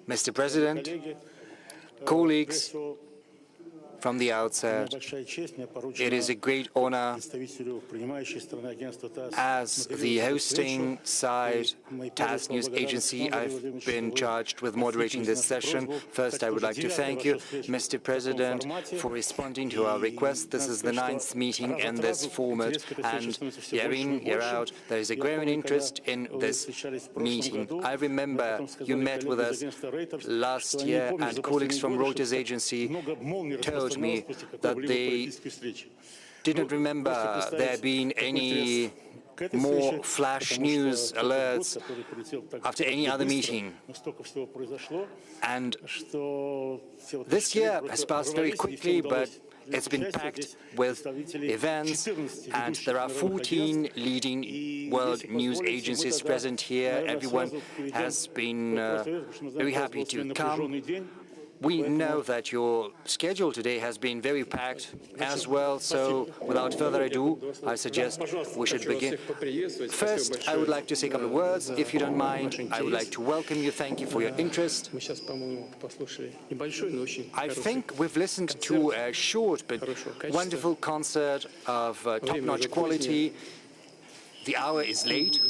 Mr. President, colleagues, from the outset, it is a great honor as the hosting side TASS news agency. I've been charged with moderating this session. First, I would like to thank you, Mr. President, for responding to our request. This is the 9th meeting in this format, and year in, year out, there is a growing interest in this meeting. I remember you met with us last year, and colleagues from Reuters agency told me that they didn't remember there being any more flash news alerts after any other meeting. And this year has passed very quickly, but it's been packed with events, and there are 14 leading world news agencies present here. Everyone has been very happy to come. We know that your schedule today has been very packed as well, so without further ado, I suggest we should begin. First, I would like to say a couple of words, if you don't mind. I would like to welcome you, thank you for your interest. I think we've listened to a short but wonderful concert of top-notch quality. The hour is late.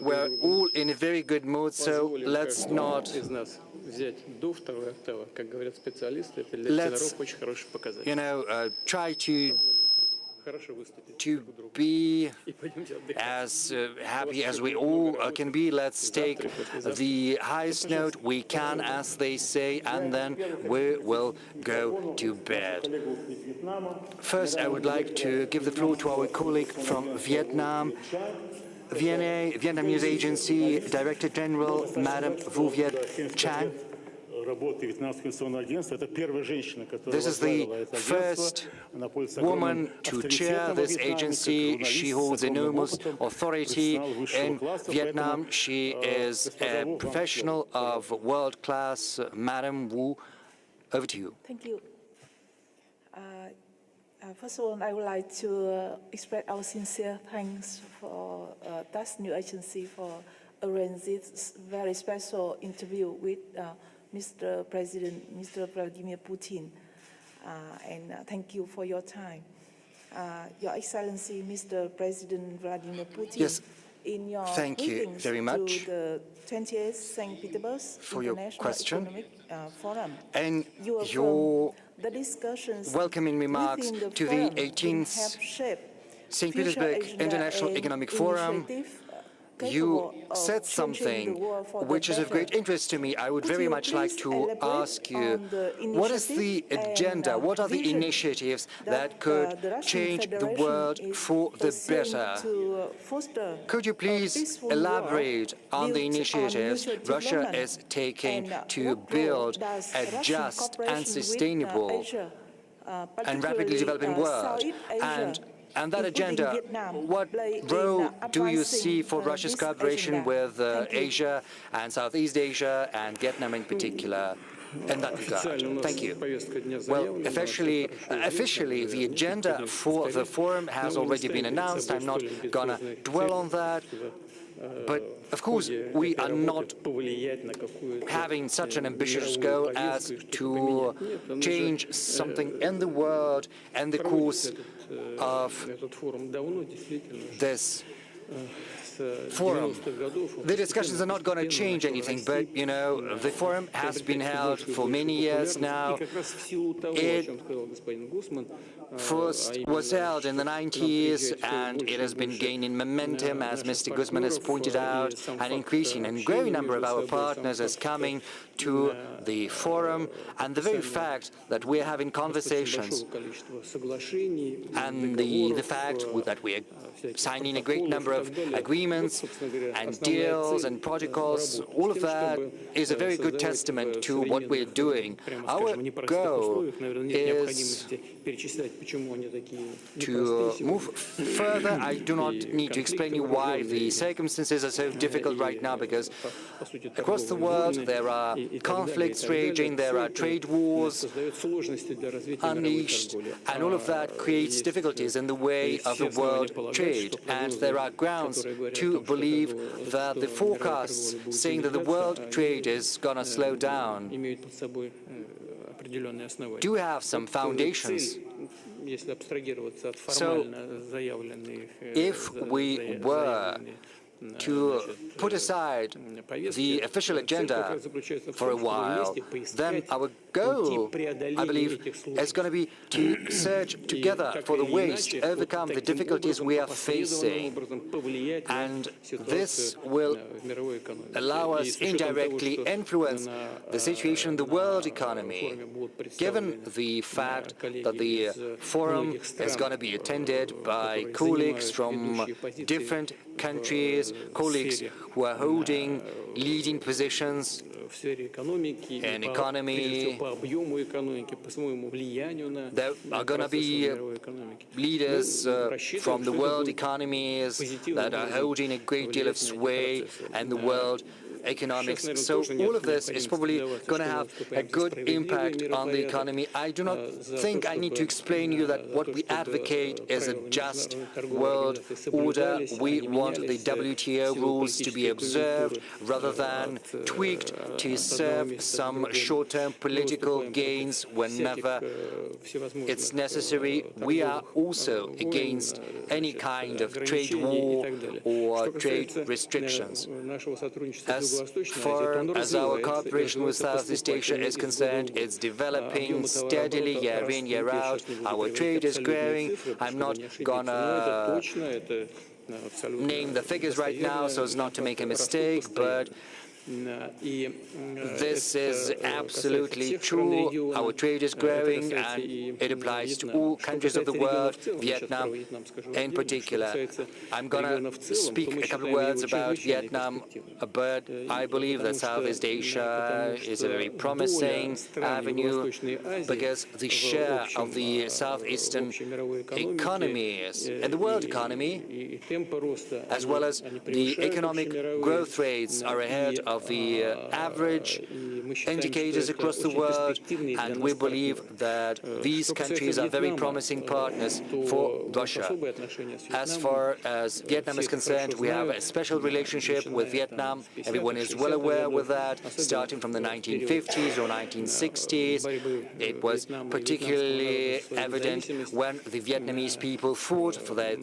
We're all in a very good mood, so let's not try to be as happy as we all can be. Let's take the highest note we can, as they say, and then we will go to bed. First, I would like to give the floor to our colleague from Vietnam, Vietnam News Agency Director General, Madam Vu Viet Chang. This is the first woman to chair this agency. She holds enormous authority in Vietnam. She is a professional of world class. Madam Wu, over to you. Thank you. First of all, I would like to express our sincere thanks for TASS News Agency for arranging this very special interview with Mr. President, Mr. Vladimir Putin, and thank you for your time. Your Excellency, Mr. President Vladimir Putin, yes, in your thank you very much to the 28th St. Petersburg for your question Economic Forum, and your the discussions welcoming remarks to the 18th St. Petersburg International Economic Forum. You said something which is of great interest to me. I would very much like to ask you, what is the agenda, what are the initiatives that could change the world for the better? Could you please elaborate on the initiatives Russia is taking to build a just and sustainable and rapidly developing world? And that agenda, what role do you see for Russia's cooperation with Asia and Southeast Asia and Vietnam in particular in that regard? Thank you. Well, officially, the agenda for the forum has already been announced. I'm not going to dwell on that. But, of course, we are not having such an ambitious goal as to change something in the world in the course of this forum. The discussions are not going to change anything, but, you know, the forum has been held for many years now. It first was held in the 90s, and it has been gaining momentum, as Mr. Guzman has pointed out, and increasing and growing number of our partners is coming to the forum, and the very fact that we're having conversations and the fact that we are signing a great number of agreements and deals and protocols, all of that is a very good testament to what we're doing. Our goal is To move further, I do not need to explain you why the circumstances are so difficult right now, because across the world there are conflicts raging, there are trade wars unleashed, and all of that creates difficulties in the way of the world trade. And there are grounds to believe that the forecasts saying that the world trade is going to slow down do have some foundations. So, if we were to put aside the official agenda for a while, then our goal, I believe, is going to be to search together for the ways to overcome the difficulties we are facing. And this will allow us indirectly influence the situation in the world economy. Given the fact that the forum is going to be attended by colleagues from different countries, colleagues who are holding leading positions in economy. There are going to be leaders from the world economies that are holding a great deal of sway in the world economics. So all of this is probably going to have a good impact on the economy. I do not think I need to explain to you that what we advocate is a just world order. We want the WTO rules to be observed rather than tweaked to serve some short-term political gains whenever it's necessary. We are also against any kind of trade war or trade restrictions. As far as our cooperation with Southeast Asia is concerned, it's developing steadily year in, year out. Our trade is growing. I'm not gonna name the figures right now so as not to make a mistake, but this is absolutely true. Our trade is growing, and it applies to all countries of the world, Vietnam in particular. I'm going to speak a couple of words about Vietnam, but I believe that Southeast Asia is a very promising avenue because the share of the southeastern economies and the world economy, as well as the economic growth rates, are ahead of the average indicators across the world, and we believe that these countries are very promising partners for Russia. As far as Vietnam is concerned, we have a special relationship with Vietnam. Everyone is well aware with that, starting from the 1950s or 1960s. It was particularly evident when the Vietnamese people fought for their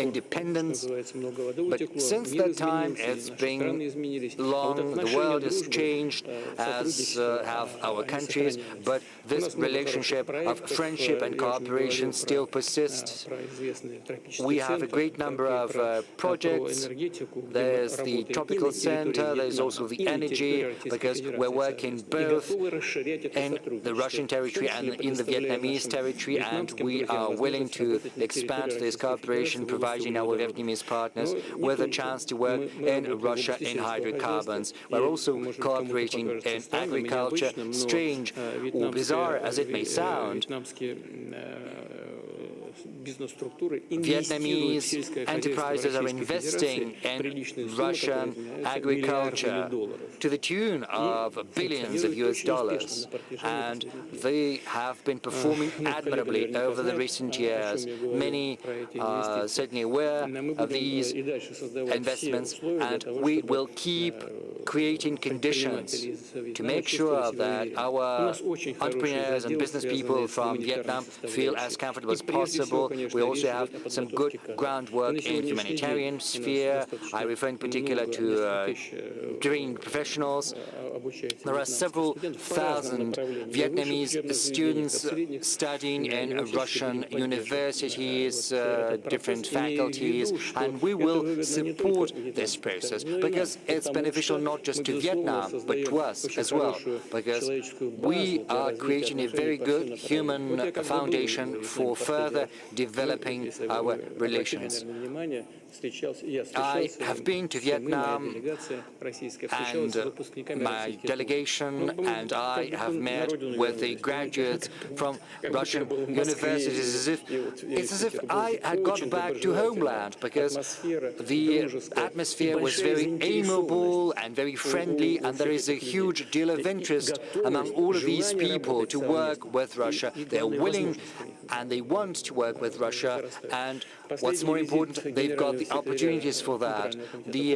independence. But since that time, it's been long. The world has changed, as have our countries, but this relationship of friendship and cooperation still persists. We have a great number of projects. There's the Tropical Center, there's also the energy, because we're working both in the Russian territory and in the Vietnamese territory, and we are willing to expand this cooperation, providing our Vietnamese partners with a chance to work in Russia in hydrocarbons. We're also cooperating in agriculture. Strange or bizarre as it may sound, Vietnamese enterprises are investing in Russian agriculture to the tune of billions of US dollars, and they have been performing admirably over the recent years. Many are certainly aware of these investments, and we will keep creating conditions to make sure that our entrepreneurs and business people from Vietnam feel as comfortable as possible. We also have some good groundwork in humanitarian sphere. I refer in particular to trained professionals. There are several thousand Vietnamese students studying in Russian universities, different faculties, and we will support this process because it's beneficial not just to Vietnam, but to us as well, because we are creating a very good human foundation for further developing our relations. I have been to Vietnam, and my delegation and I have met with the graduates from Russian universities. It's as if I had got back to homeland, because the atmosphere was very amiable and very friendly, and there is a huge deal of interest among all of these people to work with Russia. They are willing and they want to work with Russia, and what's more important, they've got the opportunities for that. The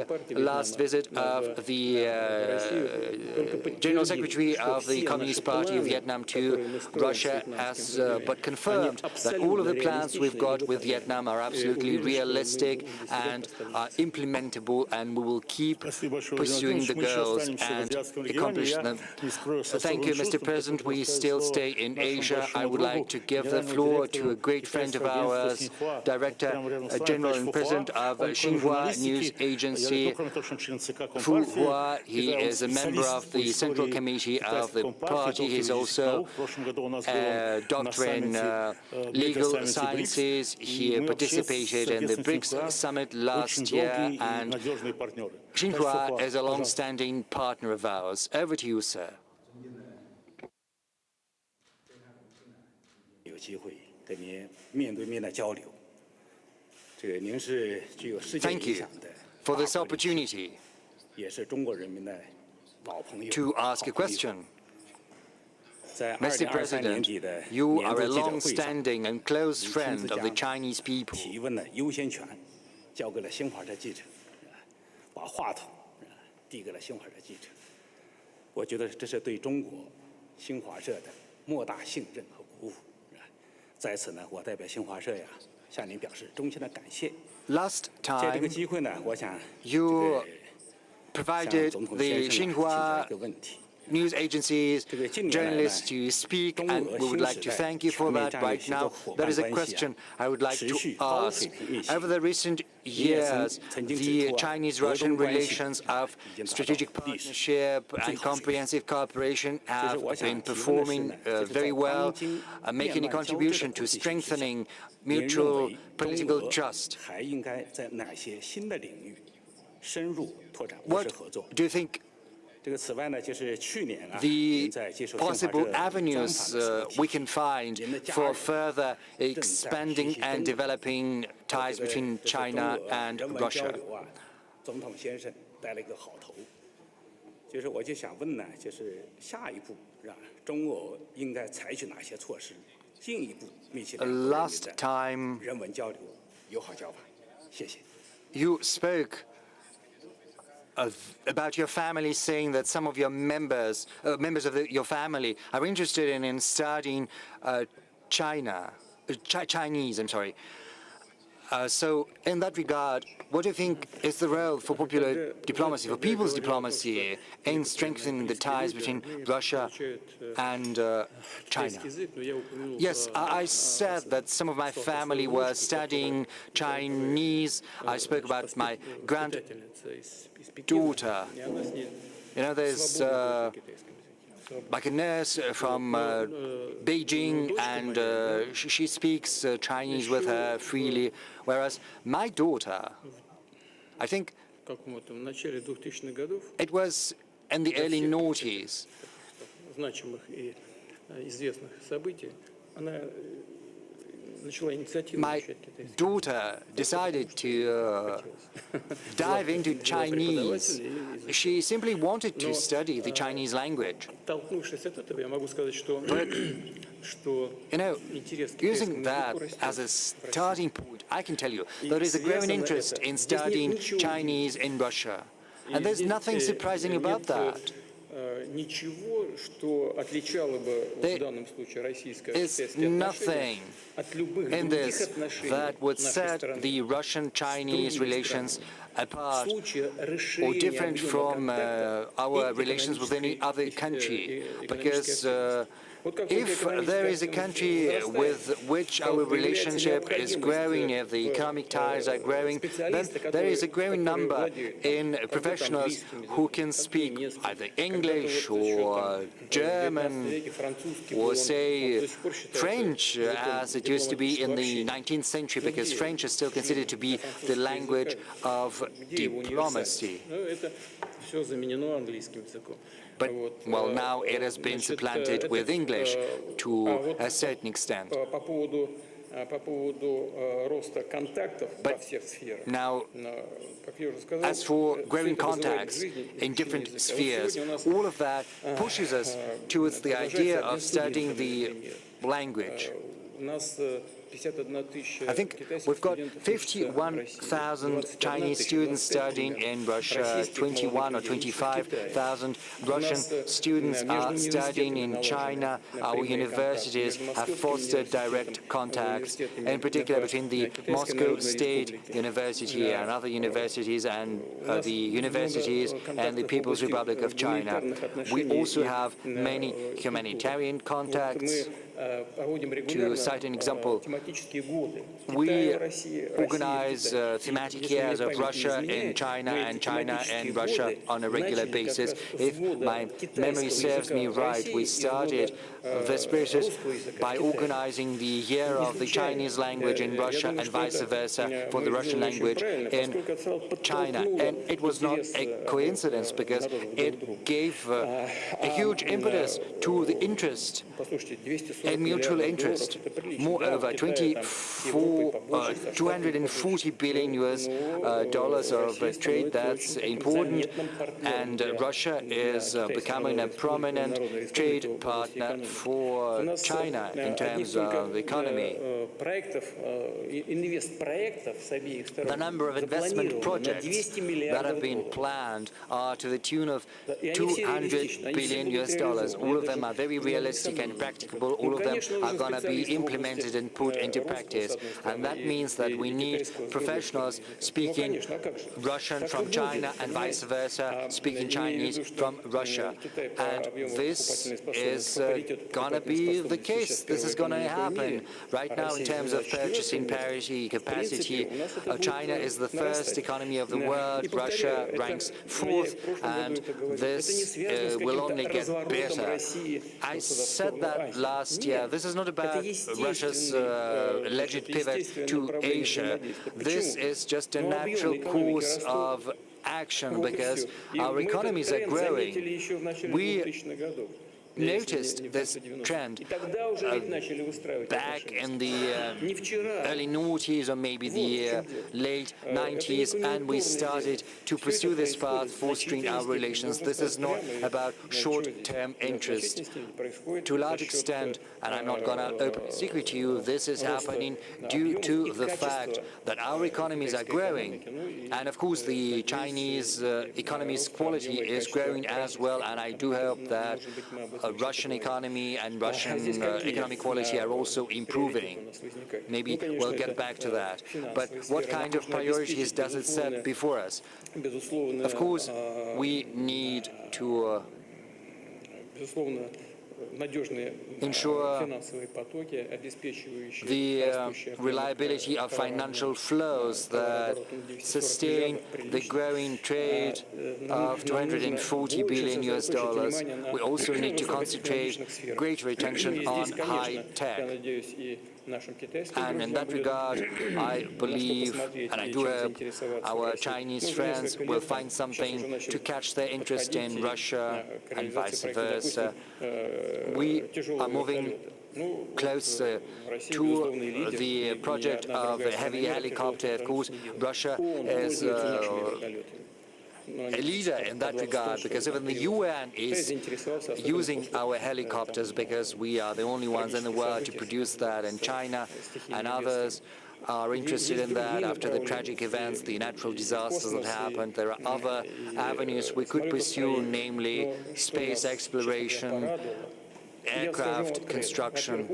last visit of the General Secretary of the Communist Party of Vietnam to Russia has but confirmed that all of the plans we've got with Vietnam are absolutely realistic and are implementable, and we will keep pursuing the goals and accomplish them. Thank you, Mr. President. We still stay in Asia. I would like to give the floor to a great friend of ours, Director General and President of Xinhua News Agency, Fu Hua. He is a member of the Central Committee of the party. He's also a doctor in legal sciences. He participated in the BRICS summit last year, and Xinhua is a long-standing partner of ours. Over to you, sir. Thank you for this opportunity to ask a question. Mr. President, you are a long-standing and close friend of the Chinese people. Last time, you provided the Xinhua news agencies, journalists to speak, and we would like to thank you for that. Right now, there is a question I would like to ask. Over the recent years, the Chinese-Russian relations of strategic partnership and comprehensive cooperation have been performing very well, making a contribution to strengthening mutual political trust. What do you think the possible avenues we can find for further expanding and developing ties between China and Russia? Last time you spoke about your family, saying that some of your members of your family are interested in studying Chinese. So in that regard, what do you think is the role for popular diplomacy, for people's diplomacy, in strengthening the ties between Russia and China? Yes, I said that some of my family were studying Chinese. I spoke about my granddaughter. You know, there's like a nurse from Beijing, and she speaks Chinese with her freely, whereas my daughter, I think it was in the early noughties, my daughter decided to dive into Chinese. She simply wanted to study the Chinese language. But, you know, using that as a starting point, I can tell you there is a growing interest in studying Chinese in Russia. And there's nothing surprising about that. There is nothing in this that would set the Russian-Chinese relations apart or different from our relations with any other country, because If there is a country with which our relationship is growing, if the economic ties are growing, then there is a growing number in professionals who can speak either English or German or say French, as it used to be in the 19th century, because French is still considered to be the language of diplomacy. But, well, now it has been supplanted with English to a certain extent. But now, as for growing contacts in different spheres, all of that pushes us towards the idea of studying the language. I think we've got 51,000 Chinese students studying in Russia, 21 or 25,000 Russian students are studying in China. Our universities have fostered direct contacts, in particular between the Moscow State University and other universities and the universities and the People's Republic of China. We also have many humanitarian contacts. To cite an example, we organize thematic years of Russia in China and China and Russia on a regular basis. If my memory serves me right, we started this process by organizing the year of the Chinese language in Russia and vice versa for the Russian language in China. And it was not a coincidence because it gave a huge impetus to the interest and mutual interest. Moreover, 240 billion US dollars of trade, that's important, and Russia is becoming a prominent trade partner for China in terms of the economy. The number of investment projects that have been planned are to the tune of 200 billion US dollars. All of them are very realistic and practicable. All of them are going to be implemented and put into practice. And that means that we need professionals speaking Russian from China and vice versa, speaking Chinese from Russia. And this is going to be the case. This is going to happen. Right now, in terms of purchasing parity capacity, China is the first economy of the world. Russia ranks fourth, and this will only get better. I said that last year. This is not about Russia's alleged pivot to Asia. This is just a natural course of action because our economies are growing. We noticed this trend back in the early noughties or maybe the late 90s, and we started to pursue this path, fostering our relations. This is not about short-term interest. To a large extent, and I'm not going to open a secret to you, this is happening due to the fact that our economies are growing. And of course, the Chinese economy's quality is growing as well, and I do hope that Russian economy and Russian economic quality are also improving. Maybe we'll get back to that. But what kind of priorities does it set before us? Of course, we need to ensure the reliability of financial flows that sustain the growing trade of 240 billion US dollars. We also need to concentrate greater attention on high tech. And in that regard, I believe, and I do hope, our Chinese friends will find something to catch their interest in Russia and vice versa. We are moving closer to the project of a heavy helicopter. Of course, Russia is a leader in that regard, because even the UN is using our helicopters because we are the only ones in the world to produce that, and China and others are interested in that after the tragic events, the natural disasters that happened. There are other avenues we could pursue, namely space exploration, aircraft construction.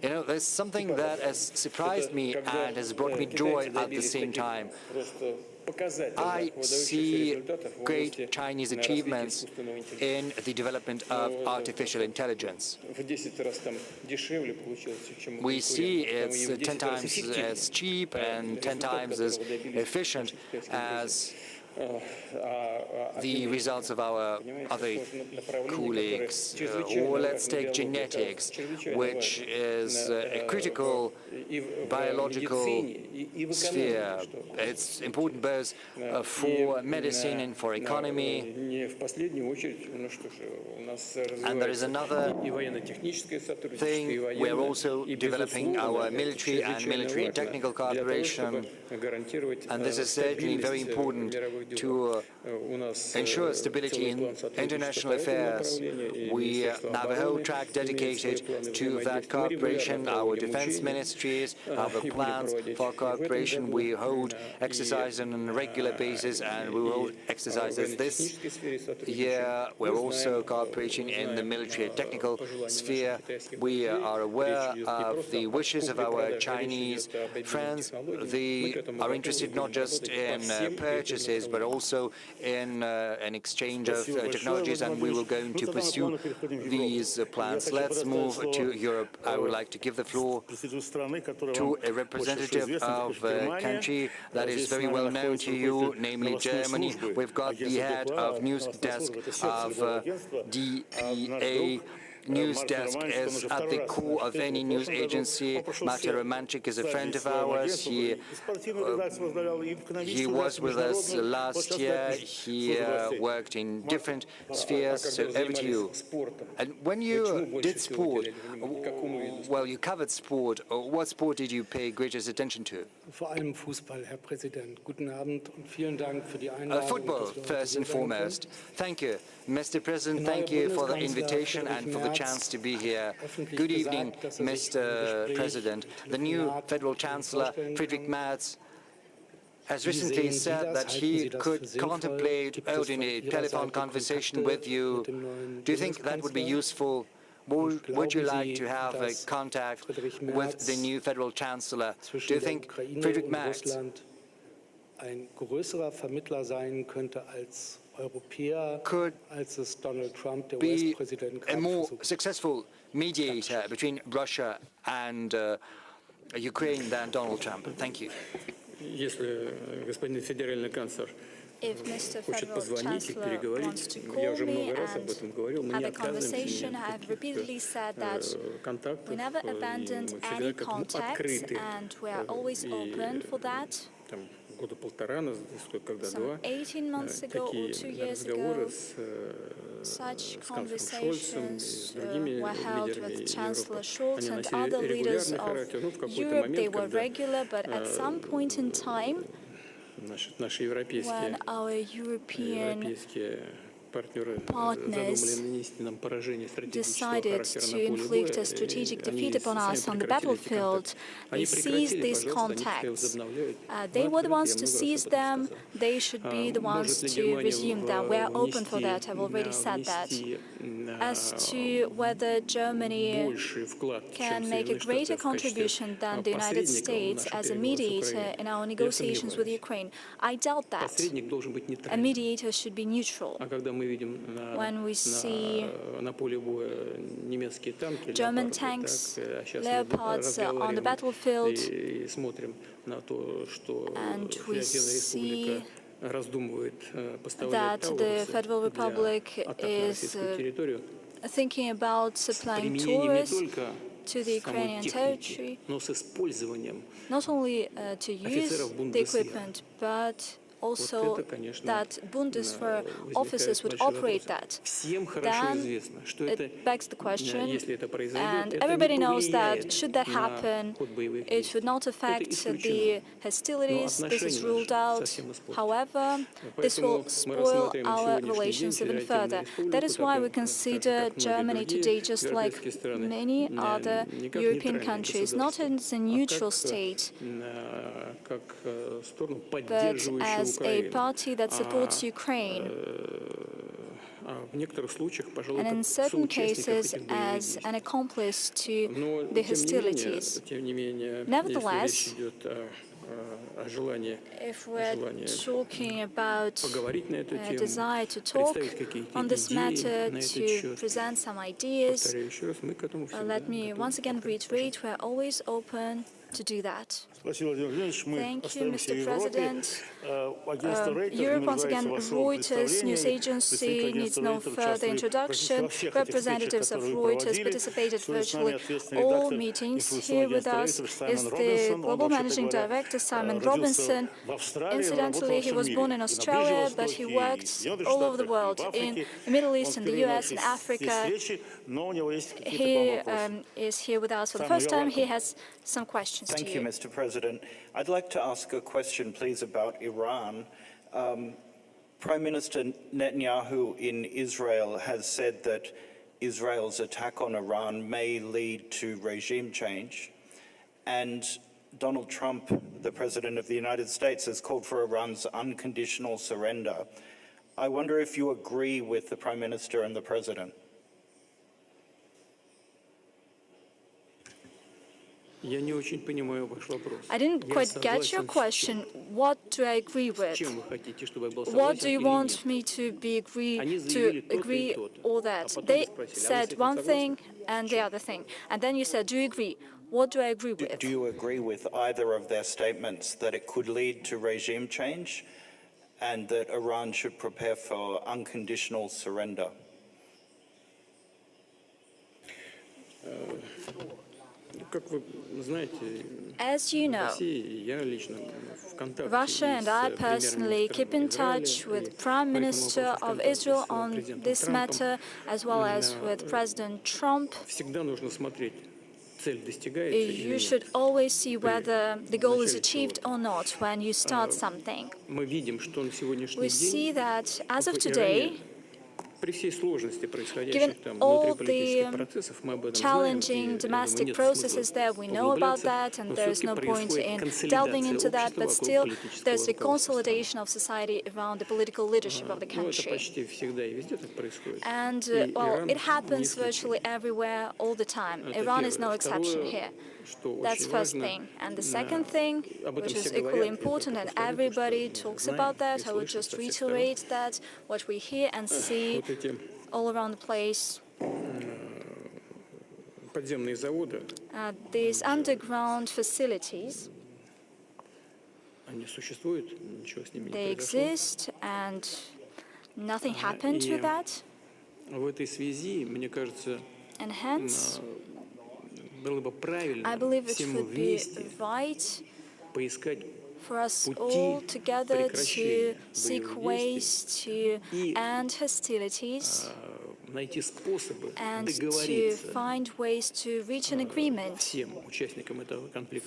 You know, there's something that has surprised me and has brought me joy at the same time. I see great Chinese achievements in the development of artificial intelligence. We see it's 10 times as cheap and 10 times as efficient as the results of our other colleagues. Or let's take genetics, which is a critical biological sphere. It's important both for medicine and for economy. And there is another thing, we're also developing our military and military technical cooperation, and this is certainly very important to ensure stability in international affairs. We have a whole track dedicated to that cooperation. Our defense ministries have plans for cooperation. We hold exercises on a regular basis, and we will hold exercises this year. We're also cooperating in the military and technical sphere. We are aware of the wishes of our Chinese friends. They are interested not just in purchases, but also in an exchange of technologies, and we will going to pursue these plans. Let's move to Europe. I would like to give the floor to a representative of a country that is very well known to you, namely Germany. We've got the head of news desk of DPA. News desk is at the core of any news agency. Matej Romanchik is a friend of ours. He was with us last year. He worked in different spheres. So over to you. And when you did sport, well, you covered sport. What sport did you pay greatest attention to? Football, first and foremost. Thank you, Mr. President. Thank you for the invitation and for the chance to be here. Good evening, Mr. President. The new Federal Chancellor, Friedrich Merz, has recently said that he could contemplate holding a telephone conversation with you. Do you think that would be useful? Would you like to have a contact with the new Federal Chancellor? Do you think Friedrich Merz could be a more successful mediator between Russia and Ukraine than Donald Trump? Thank you. If Mr. Federal Chancellor wants to call me and have a conversation, I have repeatedly said that we never abandoned any contacts and we are always open for that. Some 18 months ago or 2 years ago, such conversations were held with Chancellor Scholz and other leaders of Europe. They were regular, but at some point in time, when our European partners decided to inflict a strategic defeat upon us on the battlefield, they seized these contacts. They were the ones to seize them. They should be the ones to resume them. We are open for that. I've already said that. As to whether Germany can make a greater contribution than the United States as a mediator in our negotiations with Ukraine, I doubt that. A mediator should be neutral. When we see German tanks, Leopards on the battlefield, and we see that the Federal Republic is thinking about supplying tourists to the Ukrainian territory, not only to use the equipment, but also that Bundeswehr officers would operate that. Then it begs the question, and everybody knows that should that happen, it would not affect the hostilities. This is ruled out. However, this will spoil our relations even further. That is why we consider Germany today, just like many other European countries, not as a neutral state, but as a party that supports Ukraine, and in certain cases as an accomplice to the hostilities. Nevertheless, if we're talking about a desire to talk on this matter, to present some ideas, let me once again reiterate, we're always open to do that. Thank you, Mr. President. Europe, once again, Reuters news agency needs no further introduction. Representatives of Reuters participated virtually all meetings. Here with us is the Global Managing Director, Simon Robinson. Incidentally, he was born in Australia, but he worked all over the world, in the Middle East, in the US, in Africa. He is here with us for the first time. He has some questions to you. Thank you, Mr. President. I'd like to ask a question, please, about Iran. Prime Minister Netanyahu in Israel has said that Israel's attack on Iran may lead to regime change. And Donald Trump, the President of the United States, has called for Iran's unconditional surrender. I wonder if you agree with the Prime Minister and the President. I didn't quite get your question. What do I agree with? What do you want me to agree all that? They said one thing and the other thing. And then you said, do you agree? What do I agree with? Do you agree with either of their statements that it could lead to regime change and that Iran should prepare for unconditional surrender? As you know, Russia and I personally keep in touch with Prime Minister of Israel on this matter, as well as with President Trump. You should always see whether the goal is achieved or not when you start something. We see that as of today, given all the challenging domestic processes there, we know about that, and there is no point in delving into that, but still there's a consolidation of society around the political leadership of the country. And, well, it happens virtually everywhere all the time. Iran is no exception here. That's the first thing. And the second thing, which is equally important, and everybody talks about that, I would just reiterate that what we hear and see all around the place, these underground facilities, they exist and nothing happened to that. And hence, I believe it would be right for us all together to seek ways to end hostilities and to find ways to reach an agreement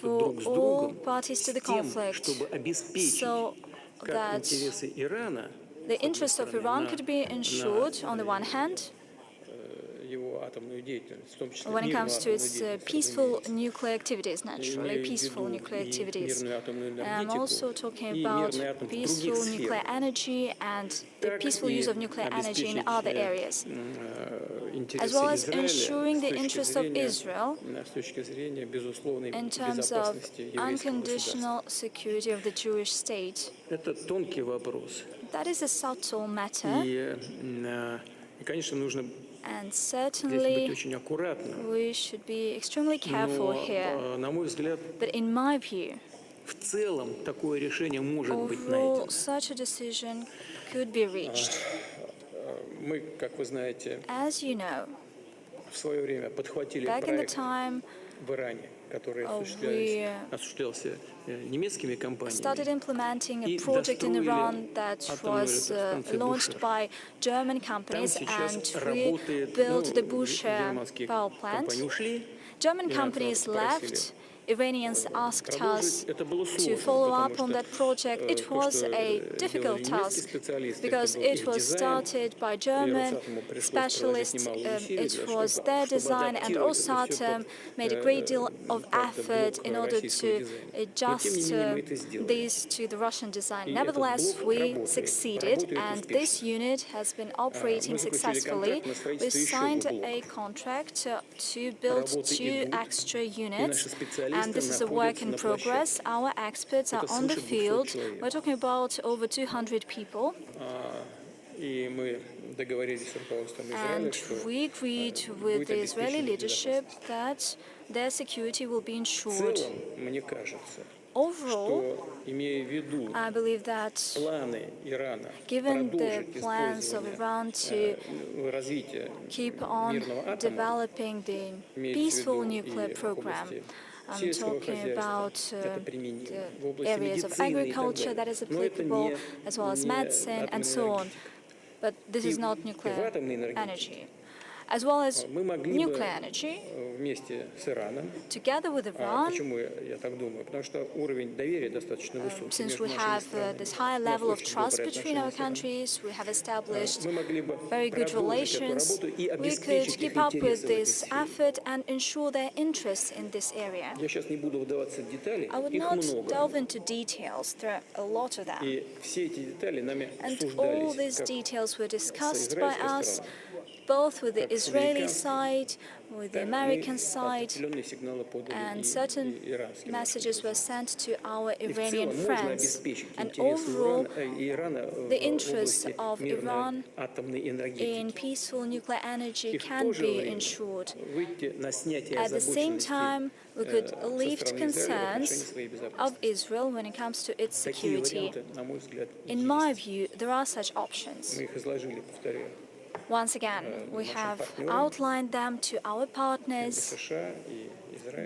for all parties to the conflict, so that the interests of Iran could be ensured on the one hand, when it comes to its peaceful nuclear activities, naturally, peaceful nuclear activities. I'm also talking about peaceful nuclear energy and the peaceful use of nuclear energy in other areas, as well as ensuring the interests of Israel in terms of unconditional security of the Jewish state. That is a subtle matter. And certainly, we should be extremely careful here. But in my view, overall, such a decision could be reached. As you know, back in the time, we started implementing a project in Iran that was launched by German companies, and we built the Bushehr power plant. German companies left. Iranians asked us to follow up on that project. It was a difficult task because it was started by German specialists. It was their design, and Rosatom made a great deal of effort in order to adjust this to the Russian design. Nevertheless, we succeeded, and this unit has been operating successfully. We signed a contract to build 2 extra units, and this is a work in progress. Our experts are on the field. We're talking about over 200 people. And we agreed with the Israeli leadership that their security will be ensured. Overall, I believe that given the plans of Iran to keep on developing the peaceful nuclear program, I'm talking about the areas of agriculture that is applicable, as well as medicine and so on. But this is not nuclear energy. As well as nuclear energy, together with Iran, since we have this high level of trust between our countries, we have established very good relations, we could keep up with this effort and ensure their interests in this area. I would not delve into details, there are a lot of them. And all these details were discussed by us, both with the Israeli side, with the American side, and certain messages were sent to our Iranian friends. And overall, the interests of Iran in peaceful nuclear energy can be ensured. At the same time, we could lift concerns of Israel when it comes to its security. In my view, there are such options. Once again, we have outlined them to our partners,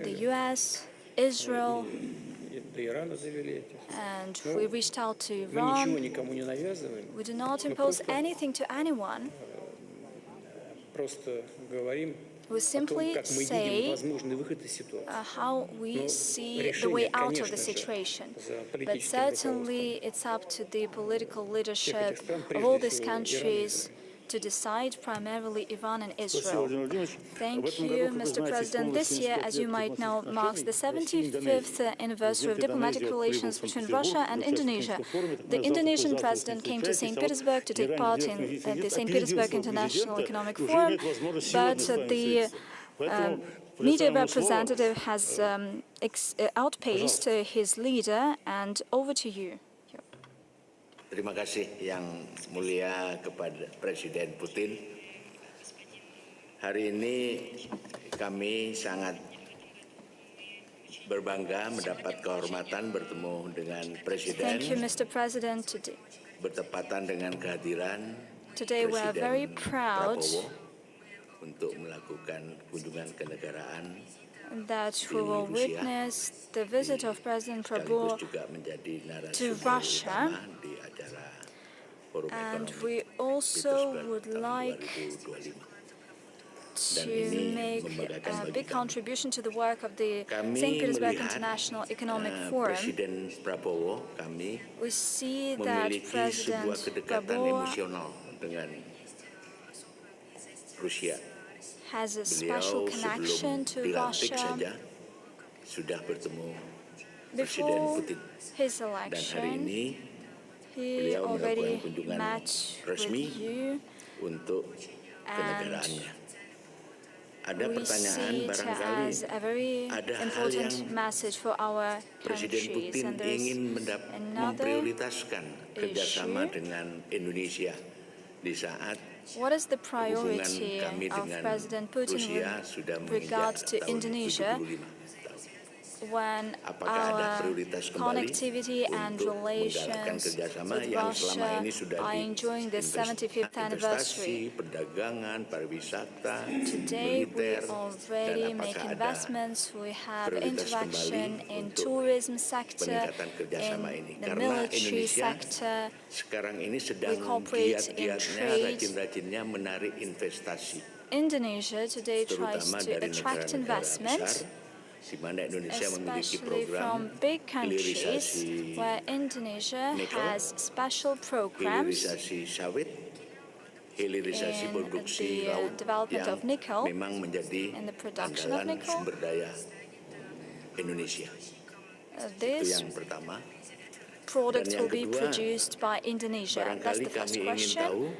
the US, Israel, and we reached out to Iran. We do not impose anything to anyone. We simply say how we see the way out of the situation. But certainly it's up to the political leadership of all these countries to decide, primarily Iran and Israel. Thank you, Mr. President. This year, as you might know, marks the 75th anniversary of diplomatic relations between Russia and Indonesia. The Indonesian president came to St. Petersburg to take part in the St. Petersburg International Economic Forum, but the media representative has outpaced his leader, and over to you. Terima kasih Yang Mulia kepada Presiden Putin. Hari ini kami sangat berbangga mendapat kehormatan bertemu dengan Presiden. Thank you, Mr. President. Bertepatan dengan kehadiran Today we are very proud untuk melakukan kunjungan kenegaraan that we will witness the visit of President Prabowo to Russia, and we also would like to make a big contribution to the work of the St. Petersburg International Economic Forum. We see that President Prabowo has a special connection to Russia. Before his election, he already met with you, and we see it as a very important message for our countries. And there is another issue. What is the priority of President Putin with regard to Indonesia when our connectivity and relations with Russia are enjoying the 75th anniversary? Today we already make investments, we have interaction in tourism sector, in the military sector, we cooperate in trade. Indonesia today tries to attract investment, especially from big countries where Indonesia has special programs in the development of nickel, in the production of nickel. This product will be produced by Indonesia. That's the first question.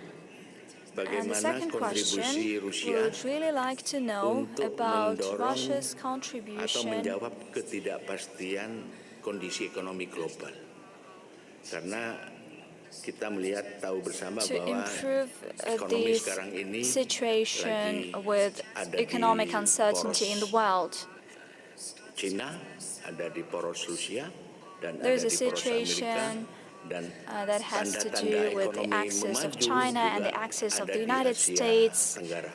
And the second question, we would really like to know about Russia's atau contribution menjawab ketidakpastian kondisi ekonomi global. Karena kita melihat tahu bersama to bahwa improve ekonomi this sekarang ini situation lagi with ada economic di uncertainty in the poros world. Cina, ada di poros Rusia, dan There is ada a di poros Amerika, situation dan that has to tanda-tanda do with the ekonomi axis of memaju China and juga the axis of ada the di United Asia States. Tenggara.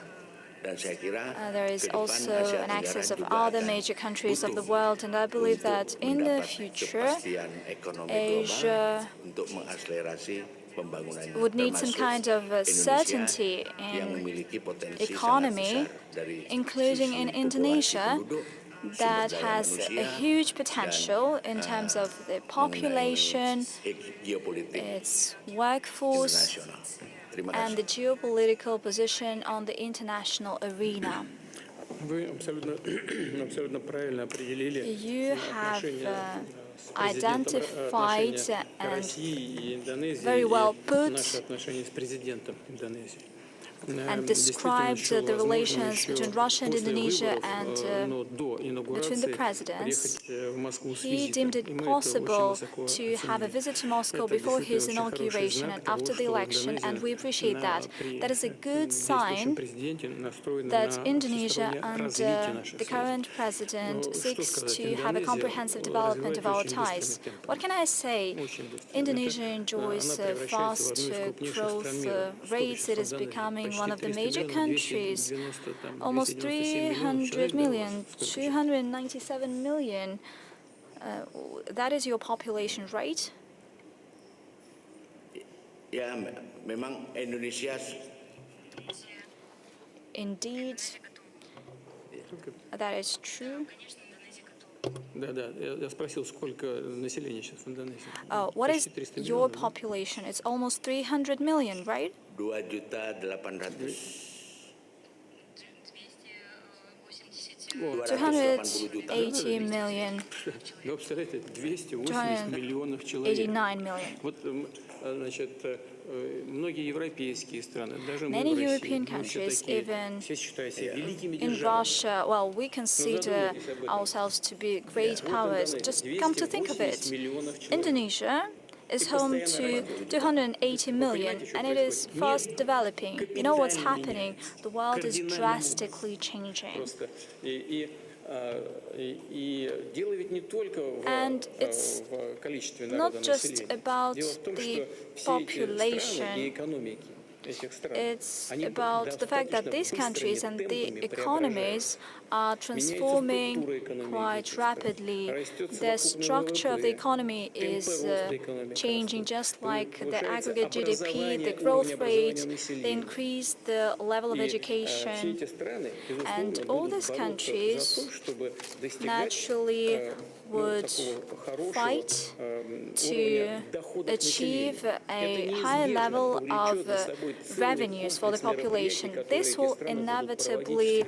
Dan saya kira There is ke depan also Asia an Tenggara axis of juga other akan major countries of the butuh world, and I believe untuk that in the mendapat future, kepastian ekonomi Asia global untuk mengakselerasi pembangunan would need some termasuk kind of Indonesia certainty yang in memiliki potensi sangat economy, besar dari including sisi in populasi Indonesia, penduduk, sumber that daya has a manusia, huge dan potential in terms of the mengenai population, geopolitik its workforce, internasional. Terima and the kasih. geopolitical position on the international arena. Вы абсолютно правильно определили You have отношения с identified отношения and России и Индонезии very well и put наши отношения с президентом Индонезии. and described the relations between Russia and Indonesia and between the presidents. He deemed it possible to have a visit to Moscow before his inauguration and after the election, and we appreciate that. That is a good sign that Indonesia and the current president seeks to have a comprehensive development of our ties. What can I say? Indonesia enjoys fast growth rates. It is becoming one of the major countries, almost 300 million, 297 million. That is your population rate? Ya, memang Indonesia. Indeed, that is true. Да, я спросил, сколько населения сейчас в Индонезии? What is your population? It's almost 300 million, right? 2.800.000. 280 million, Вы представляете, 280 миллионов человек. 89 million. Вот, значит, многие европейские страны, даже мы Many в России, European мы все countries, такие, even все считают себя великими in державами. Russia, well, we consider ourselves to be great powers. Just come to think of it, Indonesia is home to 280 million, and it is fast developing. You know what's happening? The world is drastically changing. And it's not just about the population. It's about the fact that these countries and the economies are transforming quite rapidly. The structure of the economy is changing, just like the aggregate GDP, the growth rate, the increase, the level of education. And all these countries naturally would fight to achieve a higher level of revenues for the population. This will inevitably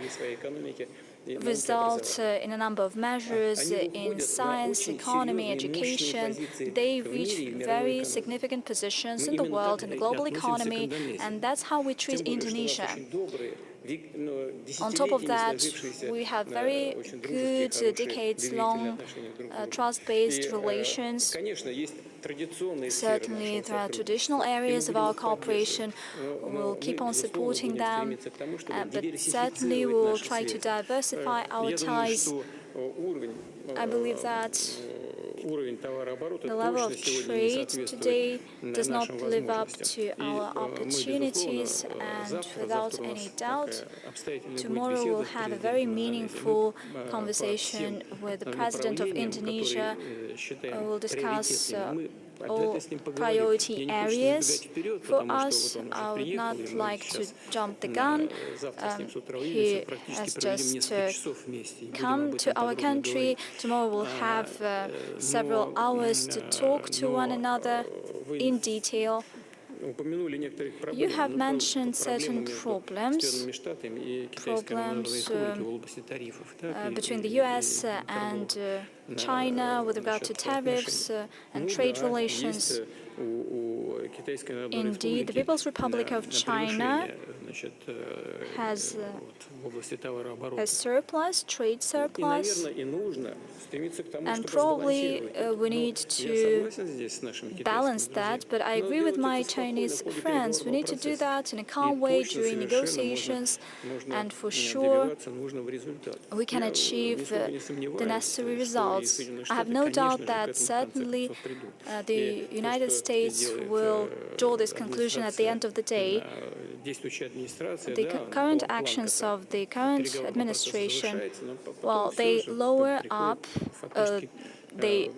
result in a number of measures in science, economy, education. They reach very significant positions in the world, in the global economy, and that's how we treat Indonesia. On top of that, we have very good decades-long trust-based relations. Certainly, there are traditional areas of our cooperation. We'll keep on supporting them, but certainly we will try to diversify our ties. I believe that the level of trade today does not live up to our opportunities, and without any doubt, tomorrow we'll have a very meaningful conversation with the President of Indonesia. We'll discuss all priority areas. For us, I would not like to jump the gun. He has just come to our country. Tomorrow we'll have several hours to talk to one another in detail. You have mentioned certain problems between the US and China with regard to tariffs and trade relations. Indeed, the People's Republic of China has a surplus, trade surplus, and probably we need to balance that. But I agree with my Chinese friends, we need to do that in a calm way during negotiations, and for sure we can achieve the necessary results. I have no doubt that certainly the United States will draw this conclusion at the end of the day. The current actions of the current administration, well, they lower up, they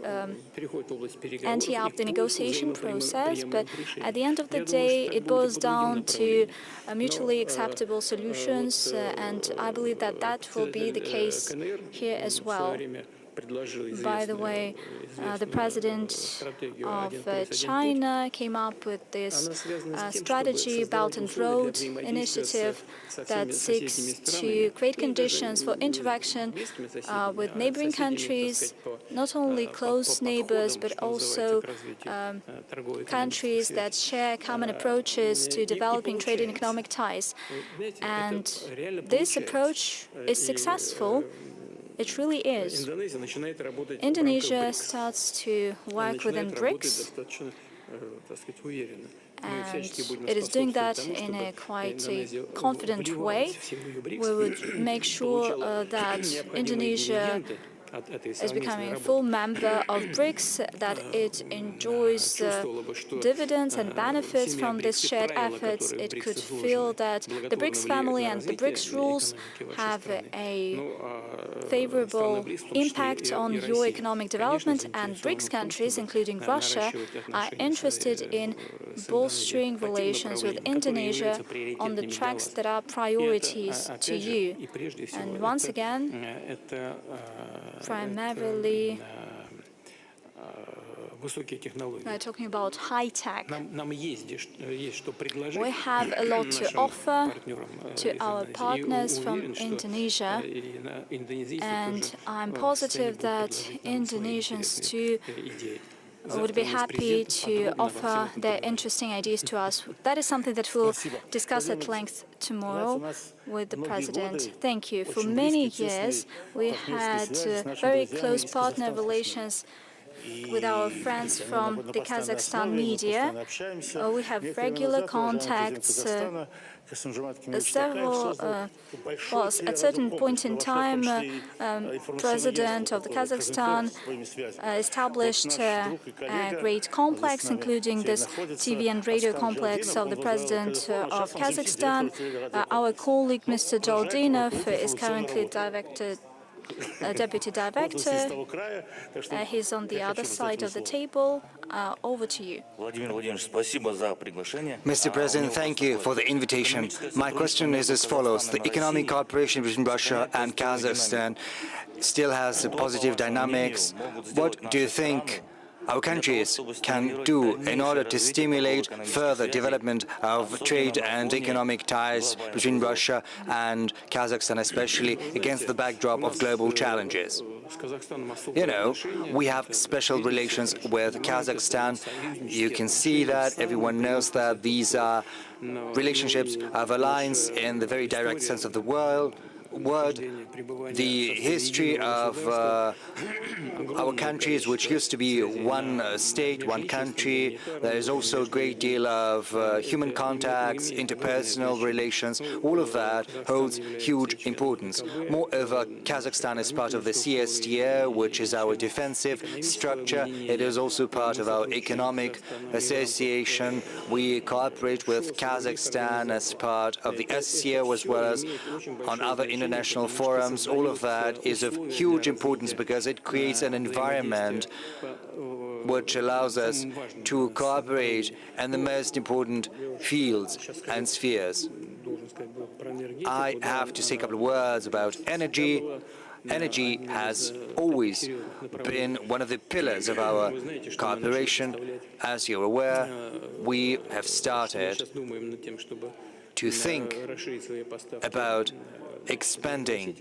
ante up the negotiation process, but at the end of the day, it boils down to mutually acceptable solutions, and I believe that that will be the case here as well. By the way, the President of China came up with this strategy, Belt and Road Initiative, that seeks to create conditions for interaction with neighboring countries, not only close neighbors, but also countries that share common approaches to developing trade and economic ties. And this approach is successful. It really is. Indonesia starts to work within BRICS, and it is doing that in a quite confident way. We would make sure that Indonesia is becoming a full member of BRICS, that it enjoys dividends and benefits from this shared efforts. It could feel that the BRICS family and the BRICS rules have a favorable impact on your economic development, and BRICS countries, including Russia, are interested in bolstering relations with Indonesia on the tracks that are priorities to you. And once again, primarily we're talking about high tech. We have a lot to offer to our partners from Indonesia, and I'm positive that Indonesians too would be happy to offer their interesting ideas to us. That is something that we'll discuss at length tomorrow with the President. Thank you. For many years, we had very close partner relations with our friends from the Kazakhstan media. We have regular contacts. At a certain point in time, President of the Kazakhstan established a great complex, including this TV and radio complex of the President of Kazakhstan. Our colleague, Mr. Jaldinov, is currently Deputy Director. He's on the other side of the table. Over to you. Mr. President, thank you for the invitation. My question is as follows. The economic cooperation between Russia and Kazakhstan still has positive dynamics. What do you think our countries can do in order to stimulate further development of trade and economic ties between Russia and Kazakhstan, especially against the backdrop of global challenges? You know, we have special relations with Kazakhstan. You can see that, everyone knows that these are relationships of alliance in the very direct sense of the word. The history of our countries, which used to be one state, one country. There is also a great deal of human contacts, interpersonal relations. All of that holds huge importance. Moreover, Kazakhstan is part of the CSTO, which is our defensive structure. It is also part of our economic association. We cooperate with Kazakhstan as part of the SCO as well as on other international forums. All of that is of huge importance because it creates an environment which allows us to cooperate in the most important fields and spheres. I have to say a couple of words about energy. Energy has always been one of the pillars of our cooperation, As you're aware, we have started to think about expanding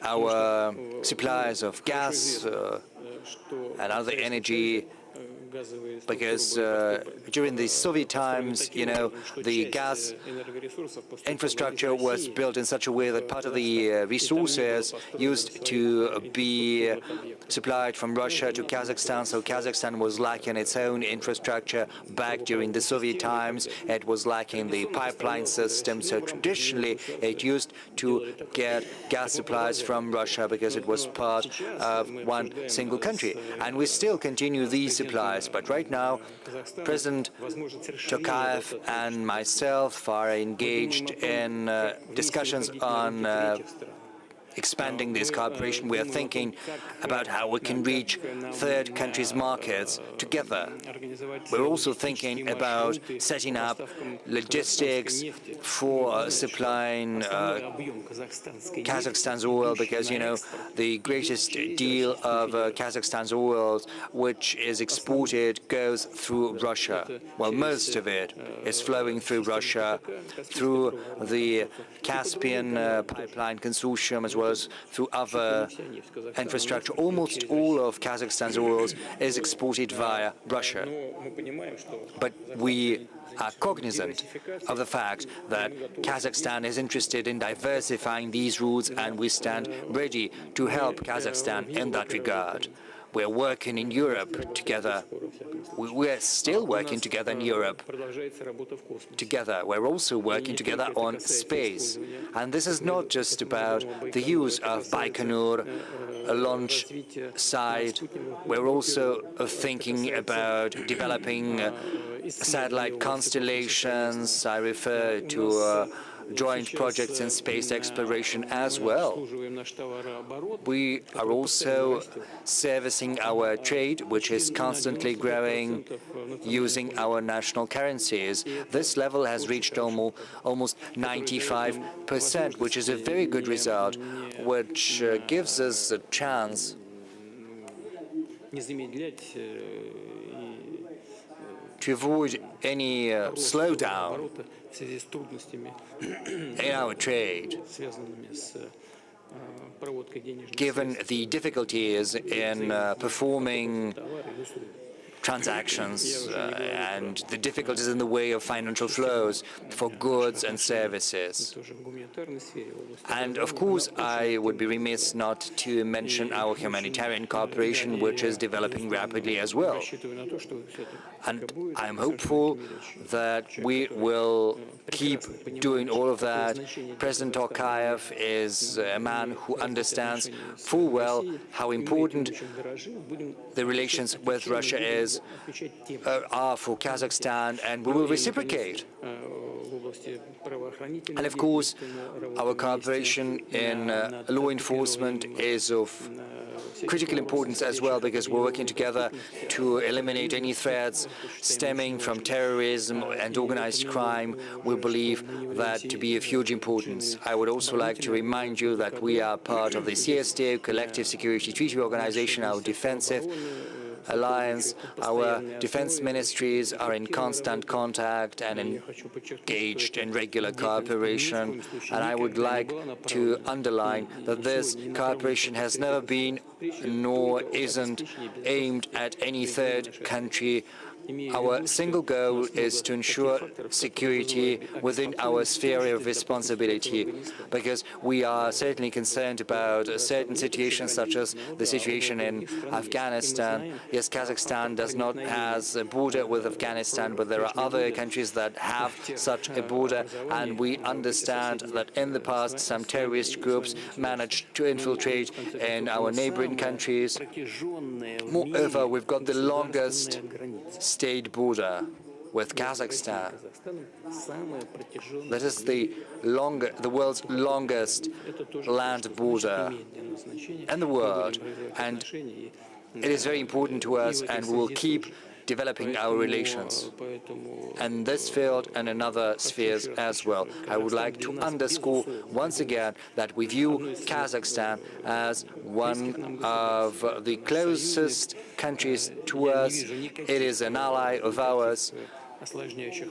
our supplies of gas and other energy, because during the Soviet times, you know, the gas infrastructure was built in such a way that part of the resources used to be supplied from Russia to Kazakhstan, so Kazakhstan was lacking its own infrastructure back during the Soviet times. It was lacking the pipeline system, so traditionally it used to get gas supplies from Russia because it was part of one single country. And we still continue these supplies, but right now President Tokayev and myself are engaged in discussions on expanding this cooperation. We are thinking about how we can reach third countries' markets together. We're also thinking about setting up logistics for supplying Kazakhstan's oil, because, you know, the greatest deal of Kazakhstan's oil, which is exported, goes through Russia. Well, most of it is flowing through Russia, through the Caspian pipeline consortium, as well as through other infrastructure. Almost all of Kazakhstan's oil is exported via Russia. But we are cognizant of the fact that Kazakhstan is interested in diversifying these routes, and we stand ready to help Kazakhstan in that regard. We're working in Europe together. We're still working together in Europe together. We're also working together on space. And this is not just about the use of Baikonur launch site. We're also thinking about developing satellite constellations. I refer to joint projects in space exploration as well. We are also servicing our trade, which is constantly growing, using our national currencies. This level has reached almost 95%, which is a very good result, which gives us a chance to avoid any slowdown in our trade, given the difficulties in performing transactions and the difficulties in the way of financial flows for goods and services. And of course, I would be remiss not to mention our humanitarian cooperation, which is developing rapidly as well. And I'm hopeful that we will keep doing all of that. President Tokayev is a man who understands full well how important the relations with Russia are for Kazakhstan, and we will reciprocate. And of course, our cooperation in law enforcement is of critical importance as well, because we're working together to eliminate any threats stemming from terrorism and organized crime. We believe that to be of huge importance. I would also like to remind you that we are part of the CSTO, Collective Security Treaty Organization, our defensive alliance. Our defense ministries are in constant contact and engaged in regular cooperation. And I would like to underline that this cooperation has never been nor isn't aimed at any third country. Our single goal is to ensure security within our sphere of responsibility, because we are certainly concerned about certain situations, such as the situation in Afghanistan. Yes, Kazakhstan does not have a border with Afghanistan, but there are other countries that have such a border, and we understand that in the past some terrorist groups managed to infiltrate in our neighboring countries. Moreover, we've got the longest state border with Kazakhstan. That is the world's longest land border in the world, and it is very important to us, and we will keep developing our relations in this field and in other spheres as well. I would like to underscore once again that we view Kazakhstan as one of the closest countries to us. It is an ally of ours,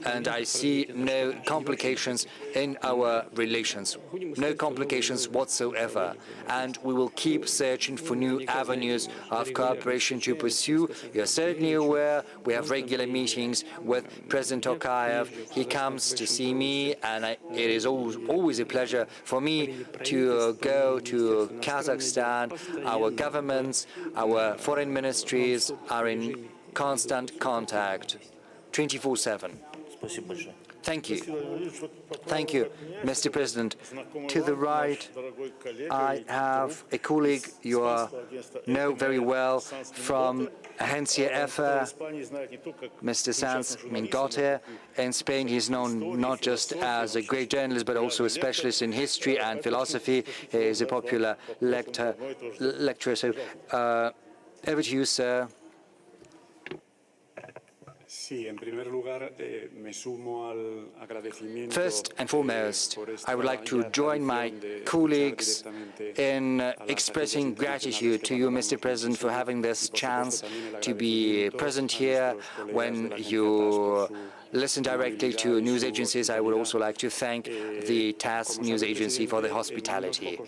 and I see no complications in our relations, no complications whatsoever. And we will keep searching for new avenues of cooperation to pursue. You're certainly aware we have regular meetings with President Tokayev. He comes to see me, and it is always a pleasure for me to go to Kazakhstan. Our governments, our foreign ministries are in constant contact. 24/7. Thank you. Thank you, Mr. President. To the right, I have a colleague you know very well from Agencia EFA, Mr. Sanz Mingote. In Spain, he's known not just as a great journalist, but also a specialist in history and philosophy. He is a popular lecturer. So, over to you, sir. First and foremost, I would like to join my colleagues in expressing gratitude to you, Mr. President, for having this chance to be present here. When you listen directly to news agencies, I would also like to thank the TASS news agency for the hospitality.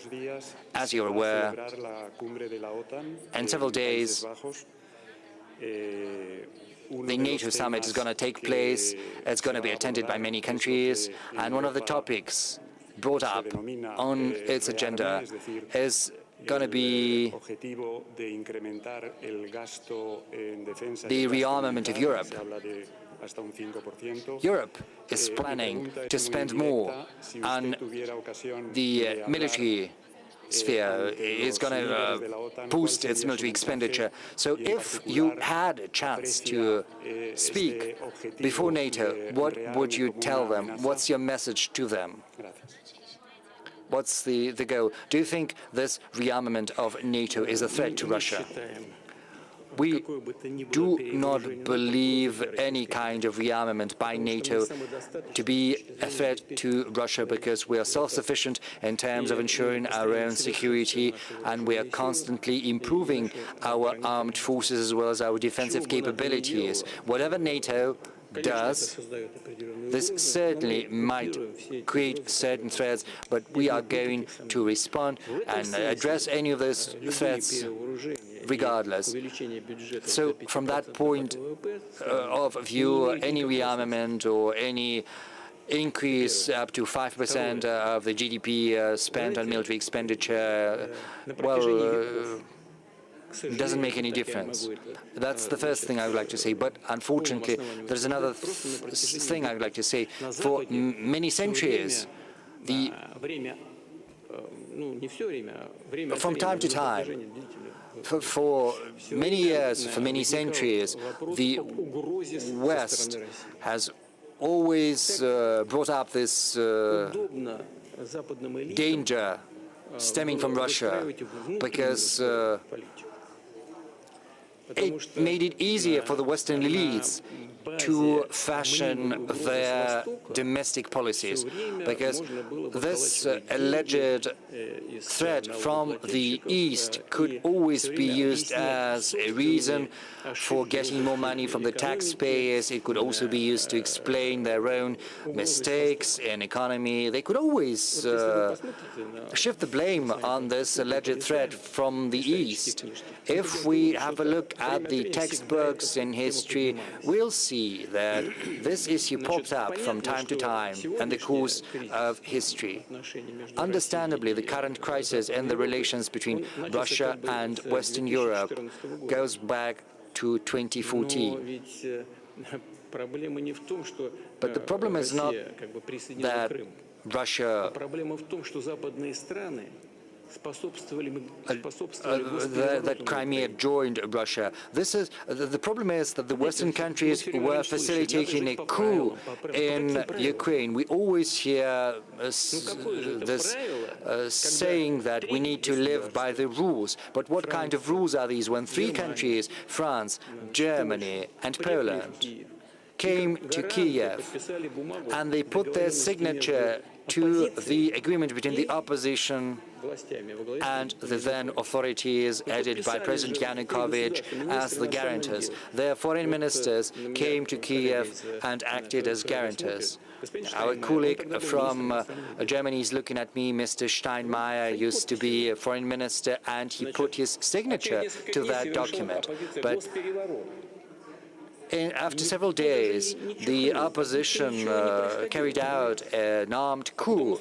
As you're aware, in several days, the NATO summit is going to take place. It's going to be attended by many countries. And one of the topics brought up on its agenda is going to be the rearmament of Europe. Europe is planning to spend more on the military sphere. Is going to boost its military expenditure. So if you had a chance to speak before NATO, what would you tell them? What's your message to them? What's the goal? Do you think this rearmament of NATO is a threat to Russia? We do not believe any kind of rearmament by NATO to be a threat to Russia, because we are self-sufficient in terms of ensuring our own security, and we are constantly improving our armed forces as well as our defensive capabilities. Whatever NATO does, this certainly might create certain threats, but we are going to respond and address any of those threats regardless. So from that point of view, any rearmament or any increase up to 5% of the GDP spent on military expenditure, well, doesn't make any difference. That's the first thing I would like to say. But unfortunately, there's another thing I would like to say. For many centuries, from time to time, for many years, for many centuries, the West has always brought up this danger stemming from Russia, because it made it easier for the Western elites to fashion their domestic policies, because this alleged threat from the East could always be used as a reason for getting more money from the taxpayers. It could also be used to explain their own mistakes in economy. They could always shift the blame on this alleged threat from the East. If we have a look at the textbooks in history, we'll see that this issue pops up from time to time in the course of history. Understandably, the current crisis in the relations between Russia and Western Europe goes back to 2014. But the problem is not that Russia that Crimea joined Russia. This is the problem is that the Western countries were facilitating a coup in Ukraine. We always hear this saying that we need to live by the rules. But what kind of rules are these when three countries, France, Germany, and Poland, came to Kiev and they put their signature to the agreement between the opposition and the then authorities headed by President Yanukovych as the guarantors. Their foreign ministers came to Kiev and acted as guarantors. Our colleague from Germany is looking at me. Mr. Steinmeier used to be a foreign minister and he put his signature to that document. But after several days, the opposition carried out an armed coup,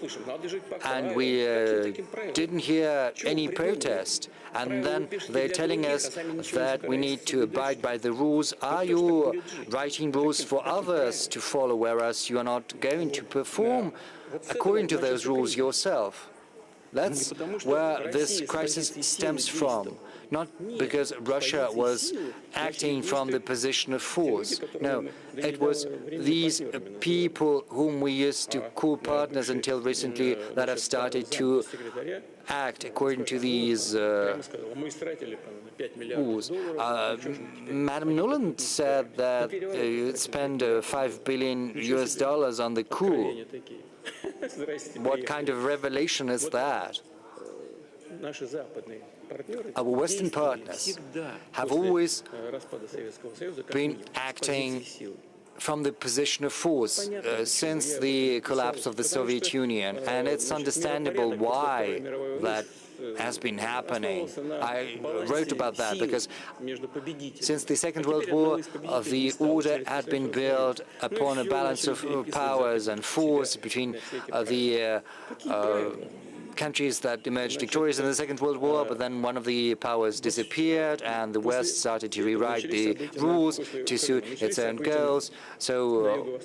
and we didn't hear any protest. And then they're telling us that we need to abide by the rules. Are you writing rules for others to follow, whereas you are not going to perform according to those rules yourself? That's where this crisis stems from. Not because Russia was acting from the position of force. No, it was these people whom we used to call partners until recently that have started to act according to these rules. Madam Nuland said that you spend $5 billion on the coup. What kind of revelation is that? Our Western partners have always been acting from the position of force since the collapse of the Soviet Union, and it's understandable why that has been happening. I wrote about that because since the Second World War, the order had been built upon a balance of powers and force between the countries that emerged victorious in the Second World War, but then one of the powers disappeared and the West started to rewrite the rules to suit its own goals. So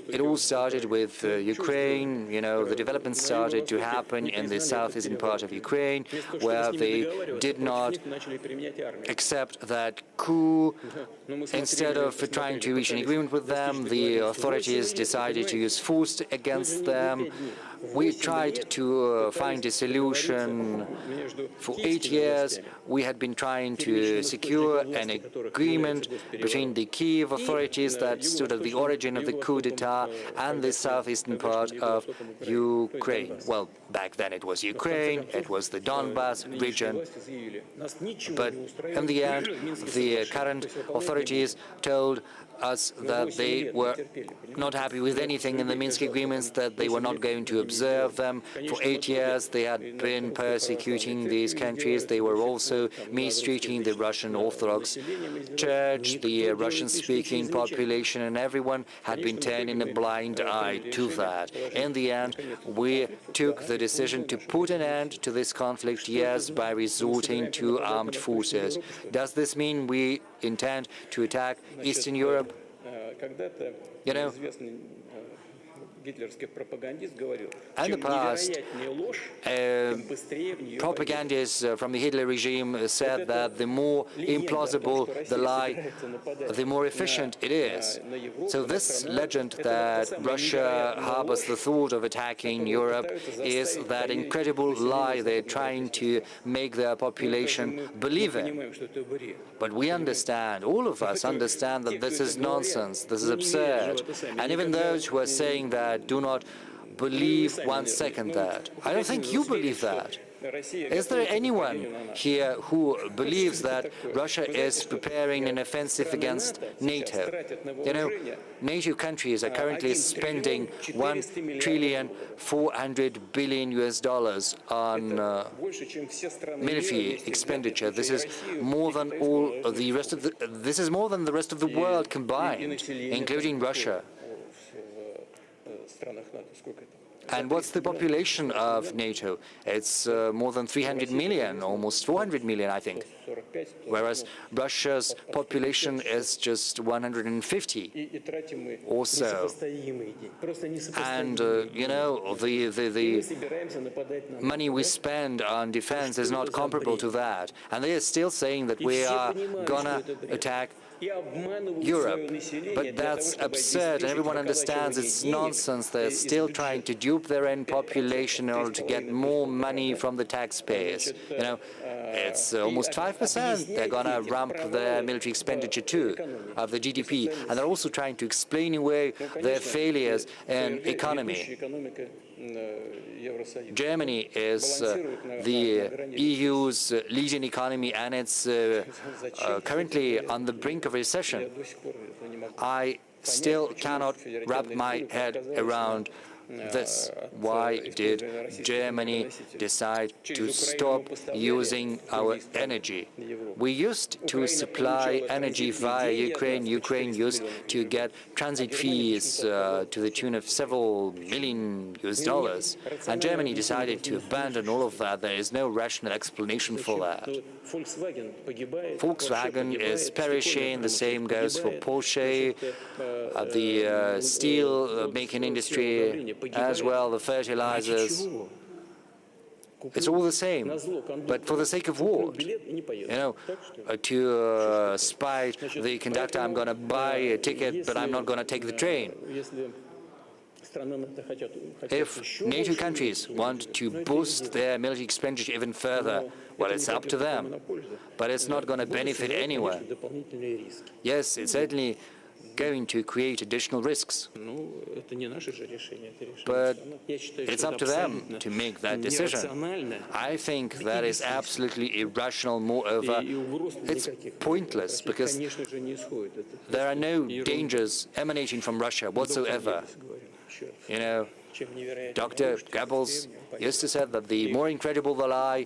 it all started with Ukraine. You know, the development started to happen in the southeastern part of Ukraine, where they did not accept that coup. Instead of trying to reach an agreement with them, the authorities decided to use force against them. We tried to find a solution for 8 years. We had been trying to secure an agreement between the Kiev authorities that stood at the origin of the coup d'etat and the southeastern part of Ukraine. Well, back then it was Ukraine, it was the Donbas region. But in the end, the current authorities told us that they were not happy with anything in the Minsk agreements, that they were not going to observe them. For 8 years, they had been persecuting these countries. They were also mistreating the Russian Orthodox Church, the Russian-speaking population, and everyone had been turning a blind eye to that. In the end, we took the decision to put an end to this conflict, yes, by resorting to armed forces. Does this mean we intend to attack Eastern Europe? You know, in the past, propagandists from the Hitler regime said that the more implausible the lie, the more efficient it is. So this legend that Russia harbors the thought of attacking Europe is that incredible lie they're trying to make their population believe in. But we understand, all of us understand, that this is nonsense, this is absurd. And even those who are saying that do not believe 1 second that. I don't think you believe that. Is there anyone here who believes that Russia is preparing an offensive against NATO? You know, NATO countries are currently spending $1.4 trillion on military expenditure. This is more than all the rest of this is more than the rest of the world combined, including Russia. And what's the population of NATO? It's more than 300 million, almost 400 million, I think. Whereas Russia's population is just 150 or so. And, you know, the money we spend on defense is not comparable to that. And they are still saying that we are gonna attack Europe. But that's absurd, and everyone understands it's nonsense. They're still trying to dupe their own population in order to get more money from the taxpayers. You know, it's almost 5%. They're gonna ramp their military expenditure too of the GDP, and they're also trying to explain away their failures in economy. Germany is the EU's leading economy, and it's currently on the brink of recession. I still cannot wrap my head around this. Why did Germany decide to stop using our energy? We used to supply energy via Ukraine. Ukraine used to get transit fees to the tune of several million US dollars. And Germany decided to abandon all of that. There is no rational explanation for that. Volkswagen is perishing. The same goes for Porsche, the steel-making industry as well, the fertilizers. It's all the same, but for the sake of what? You know, to spite the conductor, I'm going to buy a ticket, but I'm not going to take the train. If NATO countries want to boost their military expenditure even further, well, it's up to them, but it's not going to benefit anyone. Yes, it's certainly going to create additional risks, but it's up to them to make that decision. I think that is absolutely irrational. Moreover, it's pointless because there are no dangers emanating from Russia whatsoever. You know, Dr. Goebbels used to say that the more incredible the lie,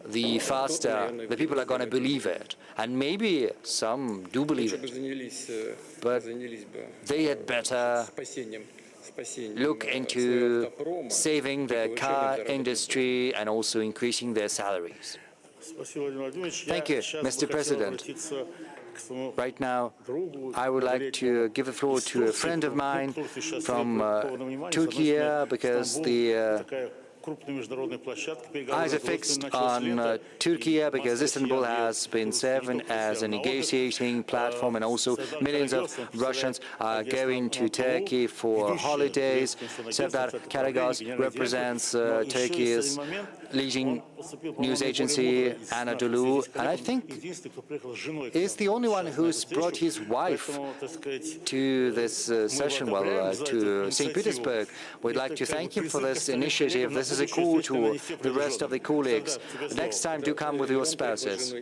the faster the people are going to believe it. And maybe some do believe it, but they had better look into saving their car industry and also increasing their salaries. Thank you, Mr. President. Right now, I would like to give the floor to a friend of mine from Turkey, because the eyes are fixed on Turkey because Istanbul has been serving as a negotiating platform, and also millions of Russians are going to Turkey for holidays. Serdar Karagöz represents Turkey's leading news agency, Anadolu, and I think he's the only one who's brought his wife to this session, to St. Petersburg. We'd like to thank him for this initiative. This is a call to the rest of the colleagues. Next time, do come with your spouses.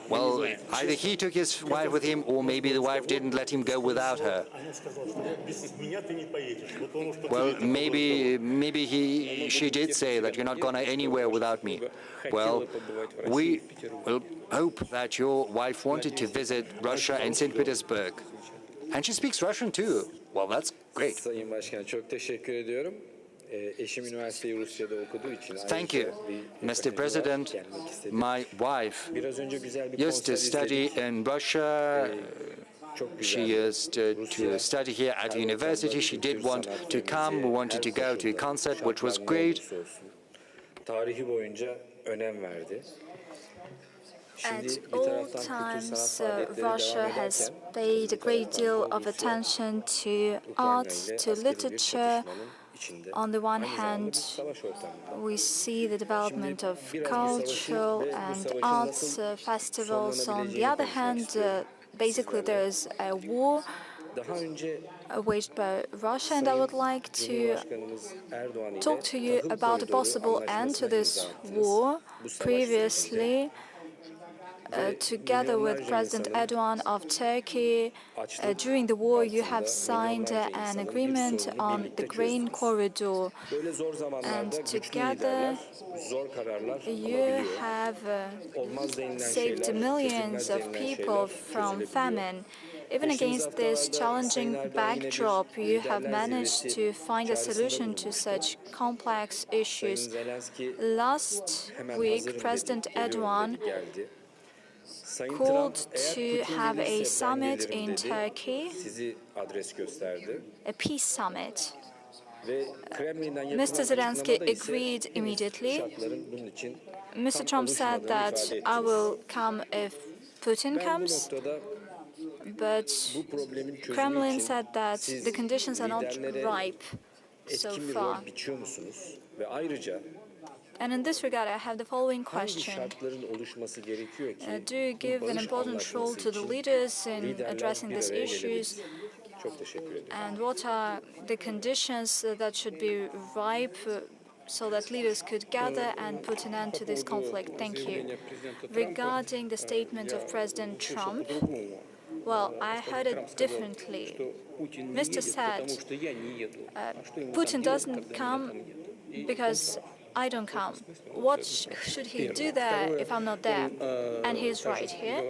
Well, either he took his wife with him, or maybe the wife didn't let him go without her. Well, maybe she did say that you're not going anywhere without me. Well, we will hope that your wife wanted to visit Russia and St. Petersburg. And she speaks Russian too. Well, that's great. Thank you, Mr. President. My wife used to study in Russia. She used to study here at university. She did want to come. We wanted to go to a concert, which was great. At all times, Russia has paid a great deal of attention to art, to literature. On the one hand, we see the development of cultural and arts festivals. On the other hand, basically there is a war waged by Russia, and I would like to talk to you about a possible end to this war. Previously, together with President Erdogan of Turkey, during the war you have signed an agreement on the grain corridor, and together you have saved millions of people from famine. Even against this challenging backdrop, you have managed to find a solution to such complex issues. Last week, President Erdogan called to have a summit in Turkey, a peace summit. Mr. Zelensky agreed immediately. Mr. Trump said that I will come if Putin comes, but Kremlin said that the conditions are not ripe so far. And in this regard, I have the following question. Do you give an important role to the leaders in addressing these issues? And what are the conditions that should be ripe so that leaders could gather and put an end to this conflict? Thank you. Regarding the statement of President Trump, well, I heard it differently. Mr. said, Putin doesn't come because I don't come. What should he do there if I'm not there? And he's right here.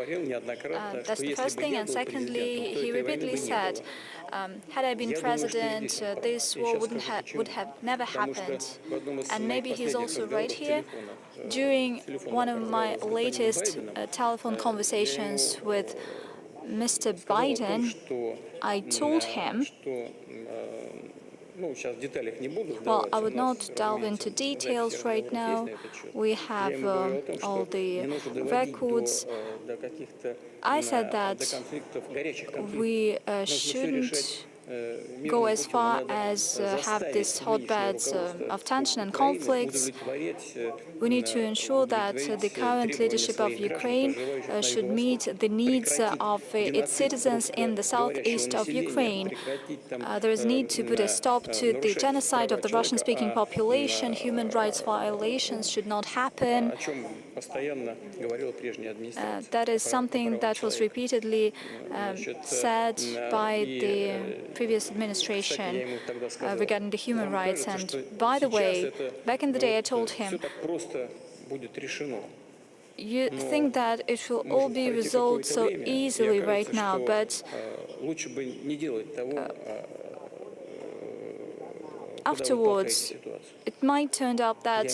That's the first thing. And secondly, he repeatedly said, had I been president, this war would have never happened. And maybe he's also right here. During one of my latest telephone conversations with Mr. Biden, I told him, well, I would not delve into details right now. We have all the records. I said that we shouldn't go as far as have these hotbeds of tension and conflicts. We need to ensure that the current leadership of Ukraine should meet the needs of its citizens in the southeast of Ukraine. There is a need to put a stop to the genocide of the Russian-speaking population. Human rights violations should not happen. That is something that was repeatedly said by the previous administration regarding the human rights. And by the way, back in the day I told him, you think that it will all be resolved so easily right now, but afterwards it might turn out that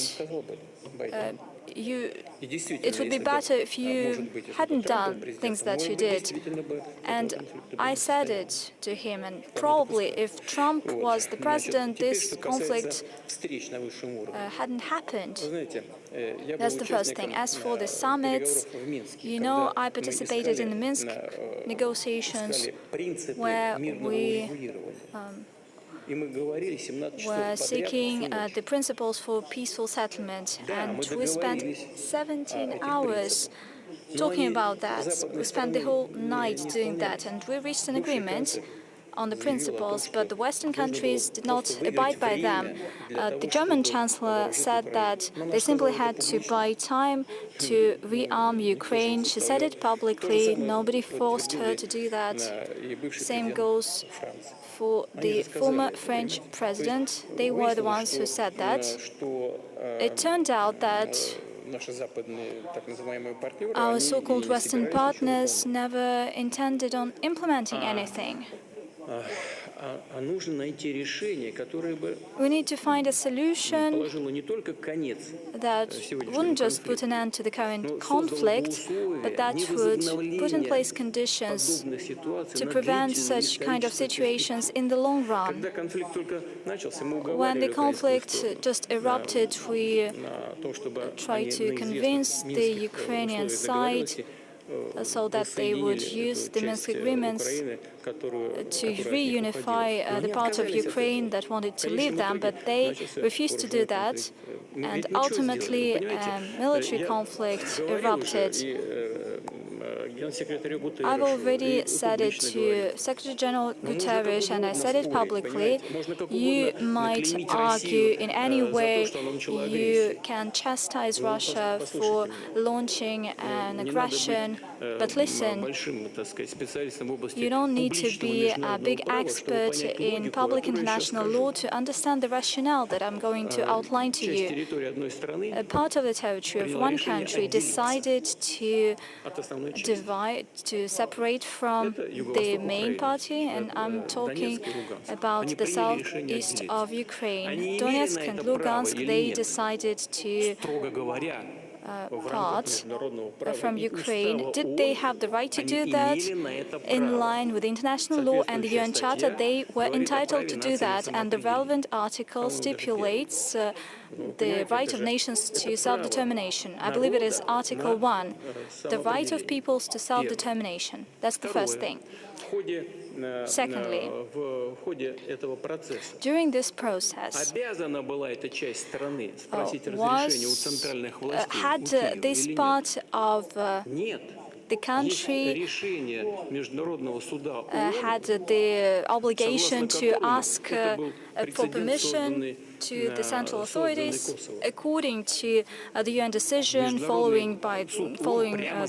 it would be better if you hadn't done things that you did. And I said it to him, and probably if Trump was the president, this conflict hadn't happened. That's the first thing. As for the summits, you know, I participated in the Minsk negotiations where we were seeking the principles for peaceful settlement, and we spent 17 hours talking about that. We spent the whole night doing that, and we reached an agreement on the principles, but the Western countries did not abide by them. The German Chancellor said that they simply had to buy time to rearm Ukraine. She said it publicly. Nobody forced her to do that. Same goes for the former French president. They were the ones who said that. It turned out that our so-called Western partners never intended on implementing anything. We need to find a solution that wouldn't just put an end to the current conflict, but that would put in place conditions to prevent such kind of situations in the long run. When the conflict just erupted, we tried to convince the Ukrainian side so that they would use the Minsk agreements to reunify the part of Ukraine that wanted to leave them, but they refused to do that, and ultimately a military conflict erupted. I've already said it to Secretary General Guterres, and I said it publicly. You might argue in any way you can chastise Russia for launching an aggression, but listen, you don't need to be a big expert in public international law to understand the rationale that I'm going to outline to you. A part of the territory of one country decided to divide separate from the main party, and I'm talking about the southeast of Ukraine. Donetsk and Lugansk, they decided to part from Ukraine. Did they have the right to do that? In line with international law and the UN Charter, they were entitled to do that, and the relevant article stipulates the right of nations to self-determination. I believe it is Article 1, the right of peoples to self-determination. That's the first thing. Secondly, during this process, had this part of the country had the obligation to ask for permission to the central authorities according to the UN decision following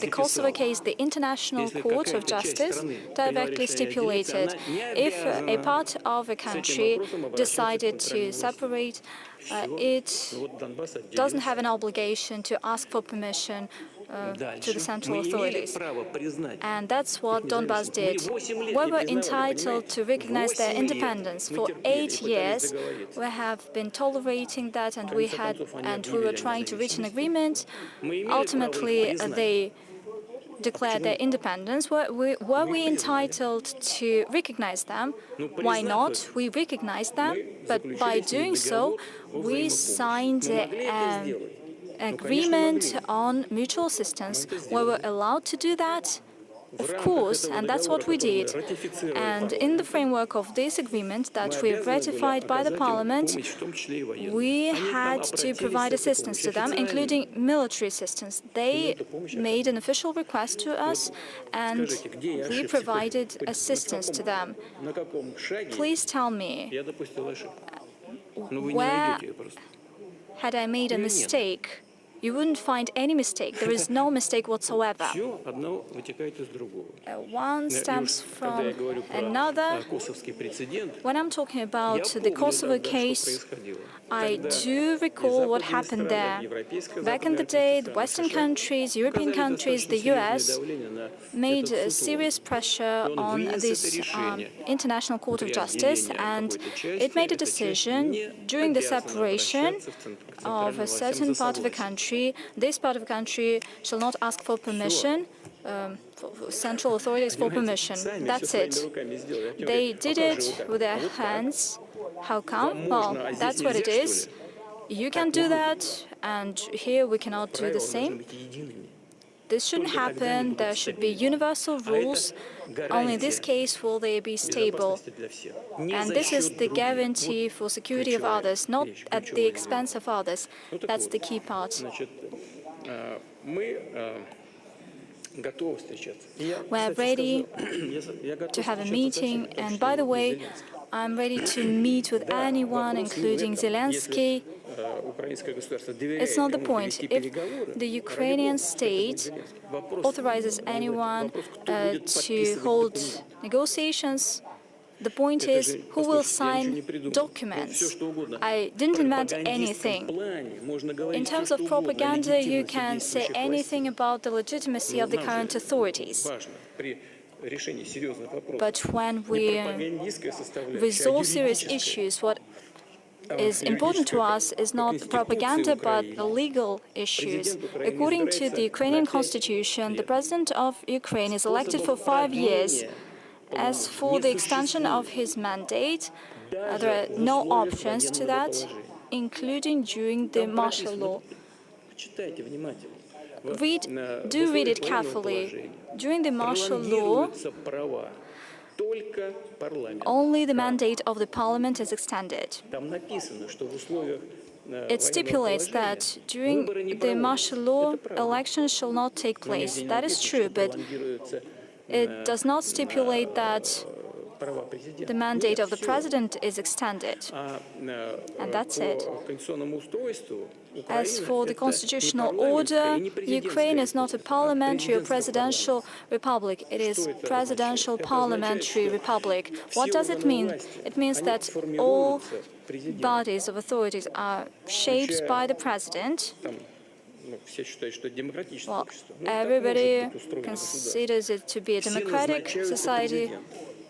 the Kosovo case. The International Court of Justice directly stipulated if a part of a country decided to separate, it doesnn't have an obligation to ask for permission to the central authorities. And that's what Donbas did. We were entitled to recognize their independence. For 8 years, we have been tolerating that, and we were trying to reach an agreement. Ultimately, they declared their independence. Were we entitled to recognize them? Why not? We recognized them, but by doing so, we signed agreement on mutual assistance. We were allowed to do that, of course, and that's what we did. And in the framework of this agreement that we ratified by the parliament, we had to provide assistance to them, including military assistance. They made an official request to us, and we provided assistance to them. Please tell me, where had I made a mistake? You wouldn't find any mistake. There is no mistake whatsoever. One stems from another. When I'm talking about the Kosovo case, I do recall what happened there. Back in the day, the Western countries, European countries, the US made serious pressure on this International Court of Justice, and it made a decision during the separation of a certain part of the country. This part of the country shall not ask for permission, for central authorities for permission. That's it. They did it with their hands. How come? Well, that's what it is. You can do that, and here we cannot do the same. This shouldn't happen. There should be universal rules. Only in this case will they be stable. And this is the guarantee for security of others, not at the expense of others. That's the key part. We're ready to have a meeting, and by the way, I'm ready to meet with anyone, including Zelensky. It's not the point. If the Ukrainian state authorizes anyone to hold negotiations, the point is who will sign documents. I didn't invent anything. In terms of propaganda, you can say anything about the legitimacy of the current authorities. But when we resolve serious issues, what is important to us is not propaganda, but the legal issues. According to the Ukrainian constitution, the president of Ukraine is elected for 5 years. As for the extension of his mandate, there are no options to that, including during the martial law. Do read it carefully. During the martial law, only the mandate of the parliament is extended. It stipulates that during the martial law, elections shall not take place. That is true, but it does not stipulate that the mandate of the president is extended. And that's it. As for the constitutional order, Ukraine is not a parliamentary or presidential republic. It is presidential parliamentary republic. What does it mean? It means that all bodies of authorities are shaped by the president. Well, everybody considers it to be a democratic society.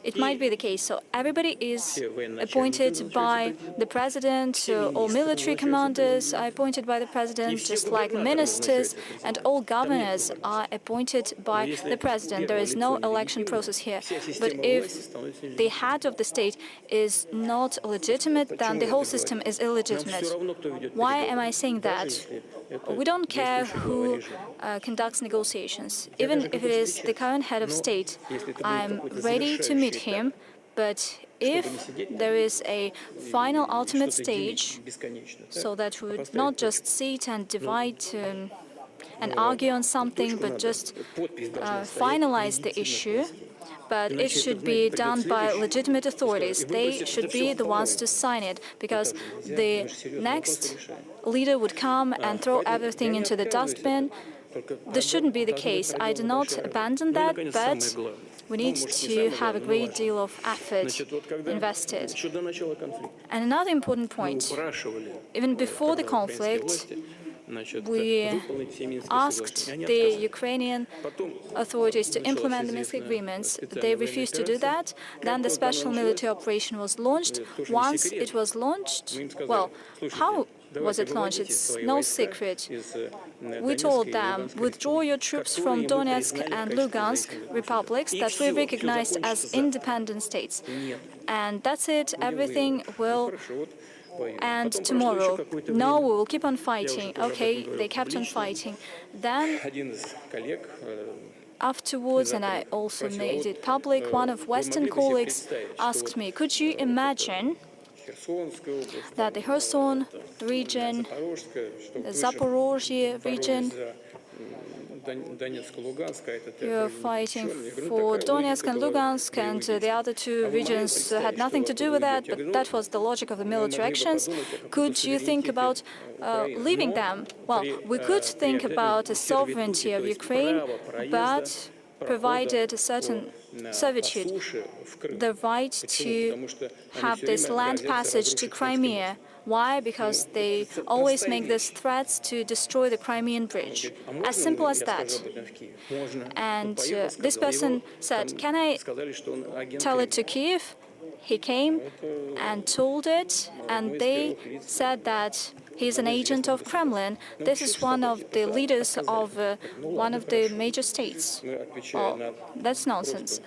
It might be the case. So everybody is appointed by the president, all military commanders are appointed by the president, just like the ministers, and all governors are appointed by the president. There is no election process here. But if the head of the state is not legitimate, then the whole system is illegitimate. Why am I saying that? We don't care who conducts negotiations. Even if it is the current head of state, I'm ready to meet him, but if there is a final ultimate stage, so that we would not just sit and divide and argue on something, but just finalize the issue, but it should be done by legitimate authorities. They should be the ones to sign it, because the next leader would come and throw everything into the dustbin. This shouldn't be the case. I do not abandon that, but we need to have a great deal of effort invested. And another important point, even before the conflict, we asked the Ukrainian authorities to implement the Minsk agreements. They refused to do that. Then the special military operation was launched. Once it was launched, well, how was it launched? It's no secret. We told them, withdraw your troops from Donetsk and Lugansk republics that we recognized as independent states. And that's it. Everything will end tomorrow. No, we will keep on fighting. Okay, they kept on fighting. Then afterwards, and I also made it public, one of Western colleagues asked me, could you imagine that the Kherson region, the Zaporozhye region, you're fighting for Donetsk and Lugansk, and the other two regions had nothing to do with that, but that was the logic of the military actions. Could you think about leaving them? Well, we could think about the sovereignty of Ukraine, but provided a certain servitude, the right to have this land passage to Crimea. Why? Because they always make these threats to destroy the Crimean bridge. As simple as that. And this person said, can I tell it to Kiev? He came and told it, and they said that he's an agent of Kremlin. This is one of the leaders of one of the major states. Oh, that's nonsense.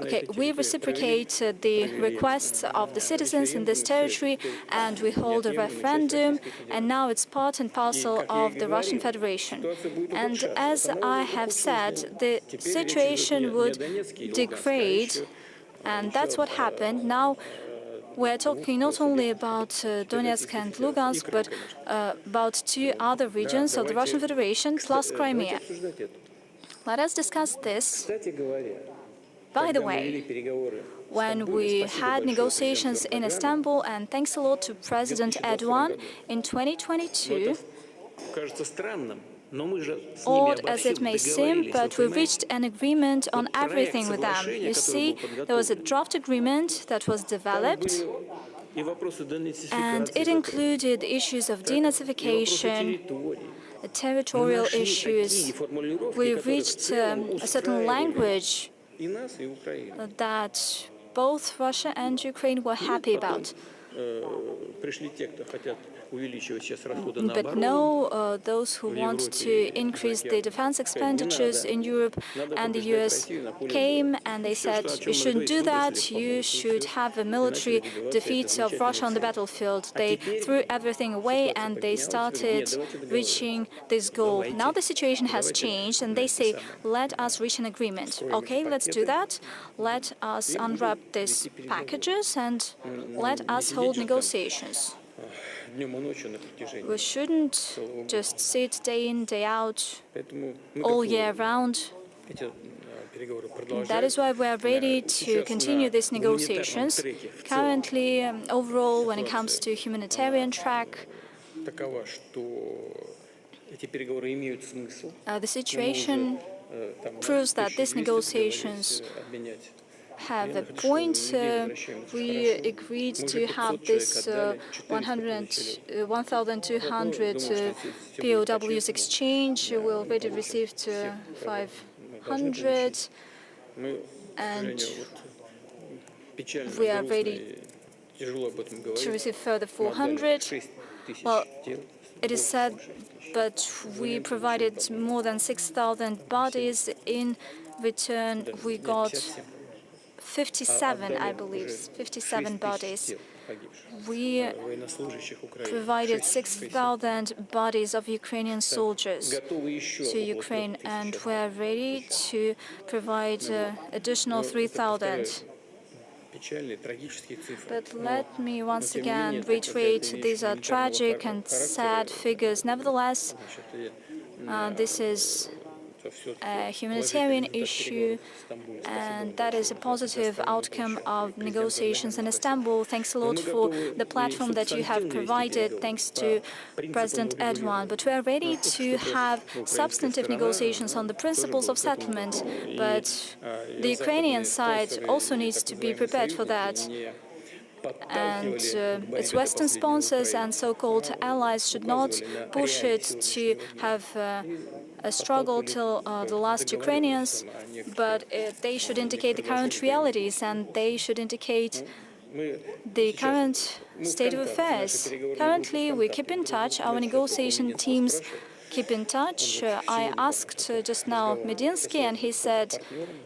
Okay, we reciprocate the requests of the citizens in this territory, and we hold a referendum, and now it's part and parcel of the Russian Federation. And as I have said, the situation would degrade, and that's what happened. Now we're talking not only about Donetsk and Lugansk, but about two other regions of the Russian Federation, plus Crimea. Let us discuss this. By the way, when we had negotiations in Istanbul, and thanks a lot to President Erdogan in 2022, odd as it may seem, but we reached an agreement on everything with them. You see, there was a draft agreement that was developed, and it included issues of denazification, territorial issues. We reached a certain language that both Russia and Ukraine were happy about. But no, those who want to increase the defense expenditures in Europe and the US came and they said, you shouldn't do that, you should have a military defeat of Russia on the battlefield. They threw everything away and they started reaching this goal. Now the situation has changed and they say, let us reach an agreement. Okay, let's do that. Let us unwrap these packages and let us hold negotiations. We shouldn't just sit day in, day out, all year round. That is why we are ready to continue these negotiations. Currently, overall, when it comes to humanitarian track, the situation proves that these negotiations have a point. We agreed to have this 1,200 POWs exchange. We already received 500, and we are ready to receive further 400. Well, it is said, but we provided more than 6,000 bodies. In return, we got 57, I believe, 57 bodies. We provided 6,000 bodies of Ukrainian soldiers to Ukraine, and we're ready to provide additional 3,000. But let me once again reiterate, these are tragic and sad figures. Nevertheless, this is a humanitarian issue, and that is a positive outcome of negotiations in Istanbul. Thanks a lot for the platform that you have provided, thanks to President Erdogan. But we are ready to have substantive negotiations on the principles of settlement, but the Ukrainian side also needs to be prepared for that. And its Western sponsors and so-called allies should not push it to have a struggle till the last Ukrainians, but they should indicate the current realities, and they should indicate the current state of affairs. Currently, we keep in touch. Our negotiation teams keep in touch. I asked just now Medinsky, and he said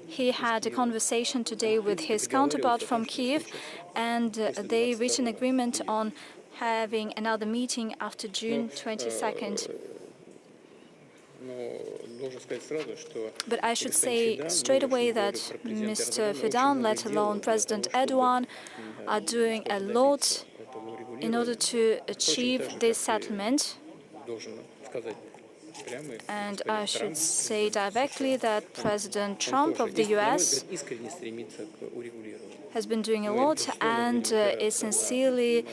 he had a conversation today with his counterpart from Kiev, and they reached an agreement on having another meeting after June 22nd. But I should say straight away that Mr. Fidan, let alone President Erdogan, are doing a lot in order to achieve this settlement. And I should say directly that President Trump of the US has been doing a lot and is sincerely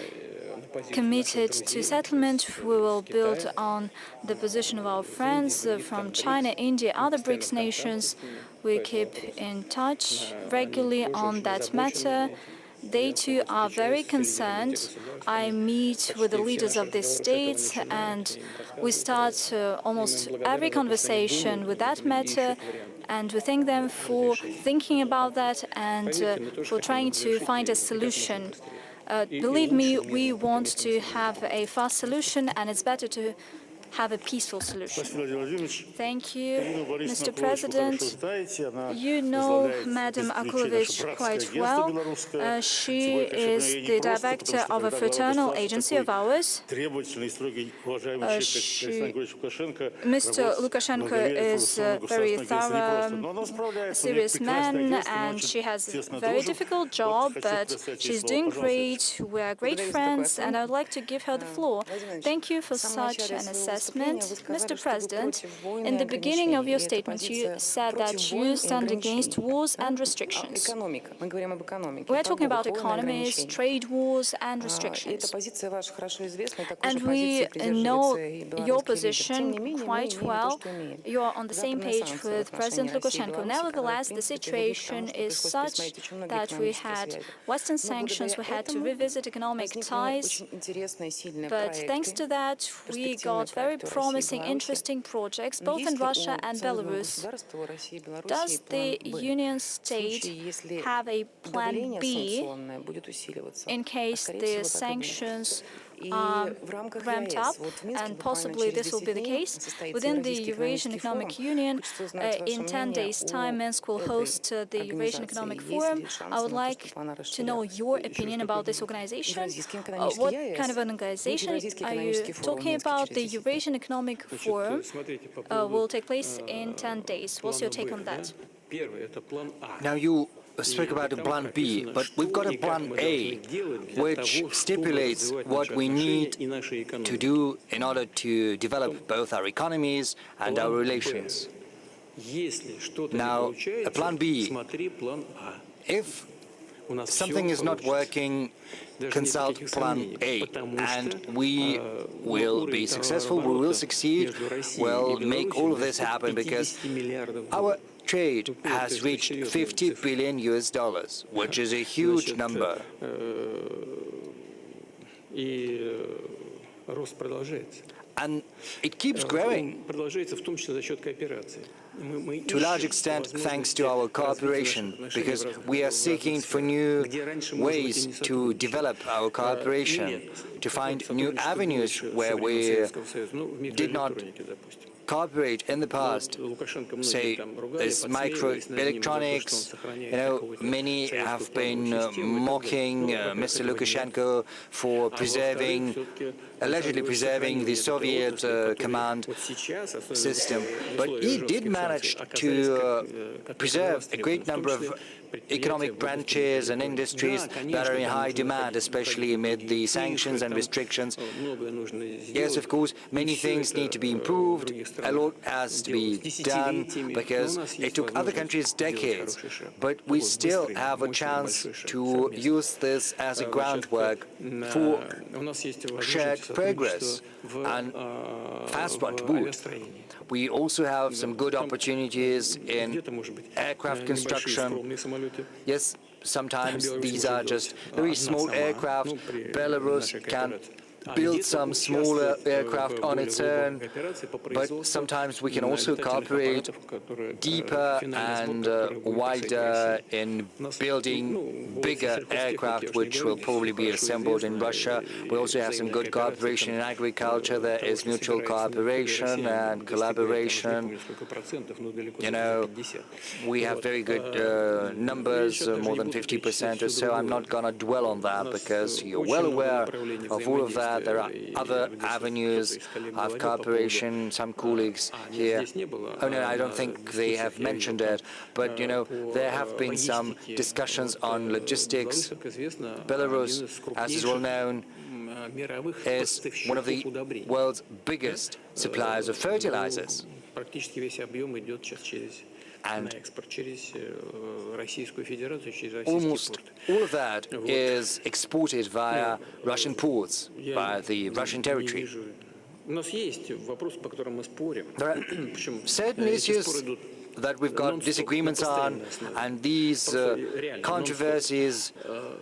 committed to settlement. We will build on the position of our friends from China, India, other BRICS nations. We keep in touch regularly on that matter. They too are very concerned. I meet with the leaders of these states, and we start almost every conversation with that matter, and we thank them for thinking about that and for trying to find a solution. Believe me, we want to have a fast solution, and it's better to have a peaceful solution. Thank you, Mr. President. You know Madam Akulovich quite well. She is the director of a fraternal agency of ours. Mr. Lukashenko is a very thorough, serious man, and she has a very difficult job, but she's doing great. We are great friends, and I'd like to give her the floor. Thank you for such an assessment. Mr. President, in the beginning of your statement, you said that you stand against wars and restrictions. We're talking about economies, trade wars, and restrictions. And we know your position quite well. You are on the same page with President Lukashenko. Nevertheless, the situation is such that we had Western sanctions, we had to revisit economic ties, but thanks to that, we got very promising, interesting projects, both in Russia and Belarus. Does the Union State have a plan B in case the sanctions are ramped up, and possibly this will be the case? Within the Eurasian Economic Union, in 10 days' time, Minsk will host the Eurasian Economic Forum. I would like to know your opinion about this organization. What kind of an organization are you talking about? The Eurasian Economic Forum will take place in 10 days. What's your take on that? Now, you speak about a plan B, but we've got a plan A, which stipulates what we need to do in order to develop both our economies and our relations. Now, a plan B, if something is not working, consult plan A, and we will be successful, we will succeed, we'll make all of this happen, because our trade has reached $50 billion, which is a huge number. And it keeps growing, to a large extent thanks to our cooperation, because we are seeking for new ways to develop our cooperation, to find new avenues where we did not cooperate in the past. Say, as microelectronics, many have been mocking Mr. Lukashenko for allegedly preserving the Soviet command system. But he did manage to preserve a great number of economic branches and industries that are in high demand, especially amid the sanctions and restrictions. Yes, of course, many things need to be improved. A lot has to be done because it took other countries decades. But we still have a chance to use this as a groundwork for shared progress and fast one to boot. We also have some good opportunities in aircraft construction. Yes, sometimes these are just very small aircraft. Belarus can build some smaller aircraft on its own, but sometimes we can also cooperate deeper and wider in building bigger aircraft, which will probably be assembled in Russia. We also have some good cooperation in agriculture. There is mutual cooperation and collaboration. We have very good numbers, more than 50% or so. I'm not going to dwell on that because you're well aware of all of that. There are other avenues of cooperation. Some colleagues here, oh no, I don't think they have mentioned it, but there have been some discussions on logistics. Belarus, as is well known, is one of the world's biggest suppliers of fertilizers. And almost all of that is exported via Russian ports, via the Russian territory. There are certain issues that we've got disagreements on, and these controversies are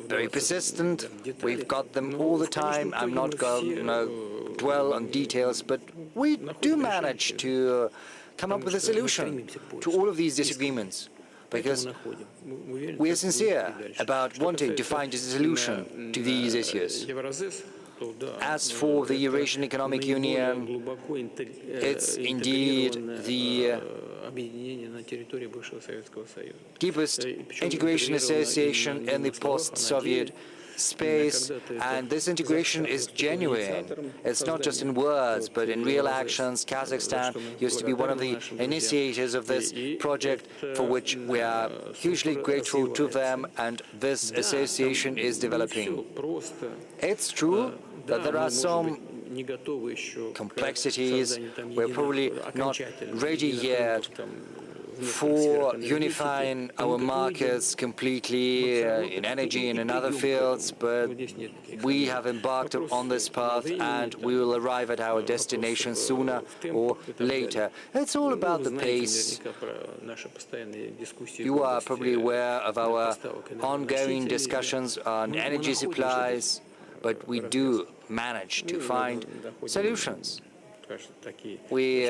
very persistent. We've got them all the time. I'm not going to dwell on details, but we do manage to come up with a solution to all of these disagreements, because we are sincere about wanting to find a solution to these issues. As for the Eurasian Economic Union, it's indeed the deepest integration association in the post-Soviet space, and this integration is genuine. It's not just in words, but in real actions. Kazakhstan used to be one of the initiators of this project, for which we are hugely grateful to them, and this association is developing. It's true that there are some complexities. We're probably not ready yet for unifying our markets completely in energy and in other fields, but we have embarked on this path and we will arrive at our destination sooner or later. It's all about the pace. You are probably aware of our ongoing discussions on energy supplies, but we do manage to find solutions. We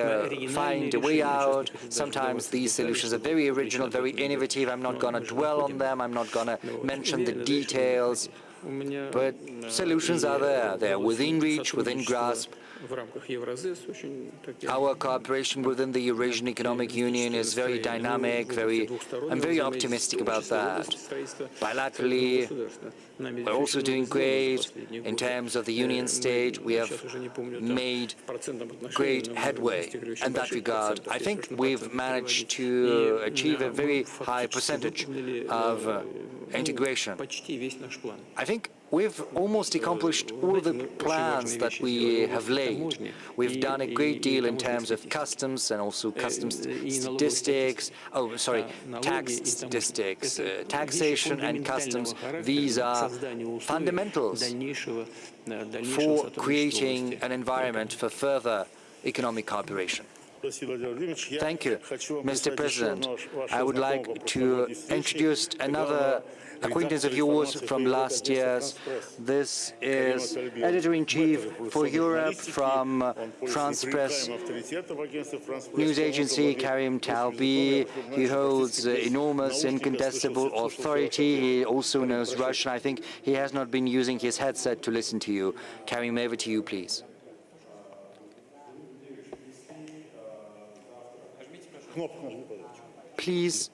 find a way out. Sometimes these solutions are very original, very innovative. I'm not going to dwell on them. I'm not going to mention the details. But solutions are there. They're within reach, within grasp. Our cooperation within the Eurasian Economic Union is very dynamic. I'm very optimistic about that. Bilaterally, we're also doing great. In terms of the Union state, we have made great headway in that regard. I think we've managed to achieve a very high percentage of integration. I think we've almost accomplished all the plans that we have laid. We've done a great deal in terms of customs and also customs statistics. Tax statistics, taxation and customs. These are fundamentals for creating an environment for further economic cooperation. Thank you, Mr. President. I would like to introduce another acquaintance of yours from last year's. This is Editor-in-Chief for Europe from France Press news agency, Karim Talbi. He holds enormous, incontestable authority. He also knows Russian. I think he has not been using his headset to listen to you. Karim, over to you, please. Please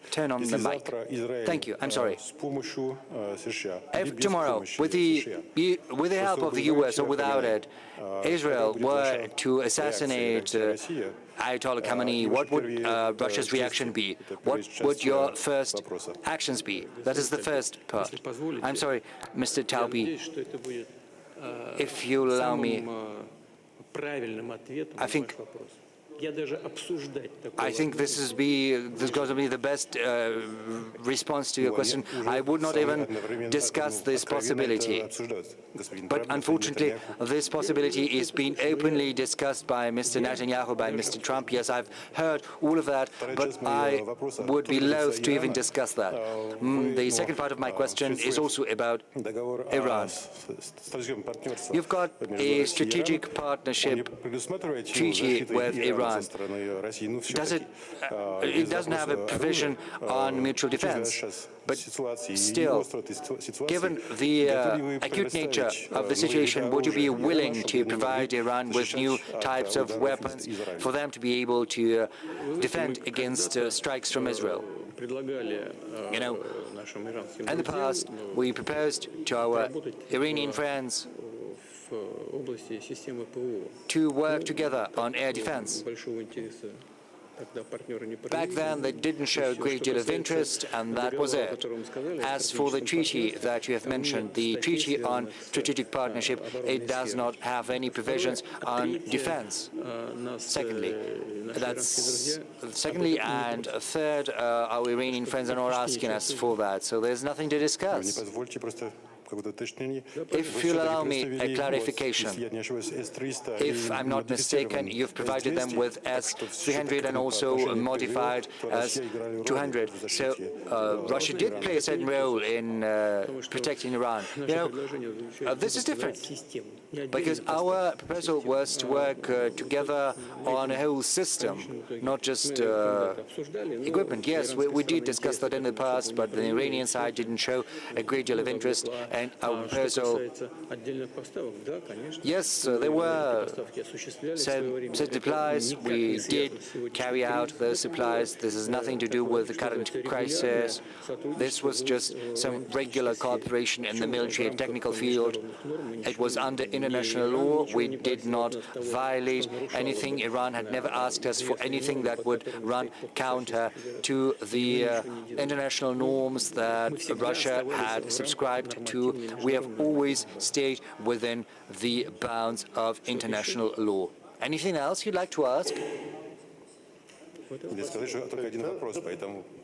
turn on the mic. Thank you. I'm sorry. If tomorrow, with the help of the US or without it, Israel were to assassinate Ayatollah Khamenei, what would Russia's reaction be? What would your first actions be? That is the first part. I'm sorry, Mr. Talbi. If you'll allow me, I think this is going to be the best response to your question. I would not even discuss this possibility. But unfortunately, this possibility is being openly discussed by Mr. Netanyahu, by Mr. Trump. Yes, I've heard all of that, but I would be loath to even discuss that. The second part of my question is also about Iran. You've got a strategic partnership treaty with Iran. It doesn't have a provision on mutual defense, but still, given the acute nature of the situation, would you be willing to provide Iran with new types of weapons for them to be able to defend against strikes from Israel? You know, in the past, we proposed to our Iranian friends to work together on air defense. Back then, they didn't show a great deal of interest, and that was it. As for the treaty that you have mentioned, the Treaty on Strategic Partnership, it does not have any provisions on defense. Secondly, and third, our Iranian friends are not asking us for that, so there's nothing to discuss. If you'll allow me a clarification, if I'm not mistaken, you've provided them with S-300 and also modified S-200. So Russia did play a certain role in protecting Iran. You know, this is different, because our proposal was to work together on a whole system, not just equipment. Yes, we did discuss that in the past, but the Iranian side didn't show a great deal of interest. And our proposal, yes, there were said supplies. We did carry out those supplies. This has nothing to do with the current crisis. This was just some regular cooperation in the military and technical field. It was under international law. We did not violate anything. Iran had never asked us for anything that would run counter to the international norms that Russia had subscribed to. We have always stayed within the bounds of international law. Anything else you'd like to ask?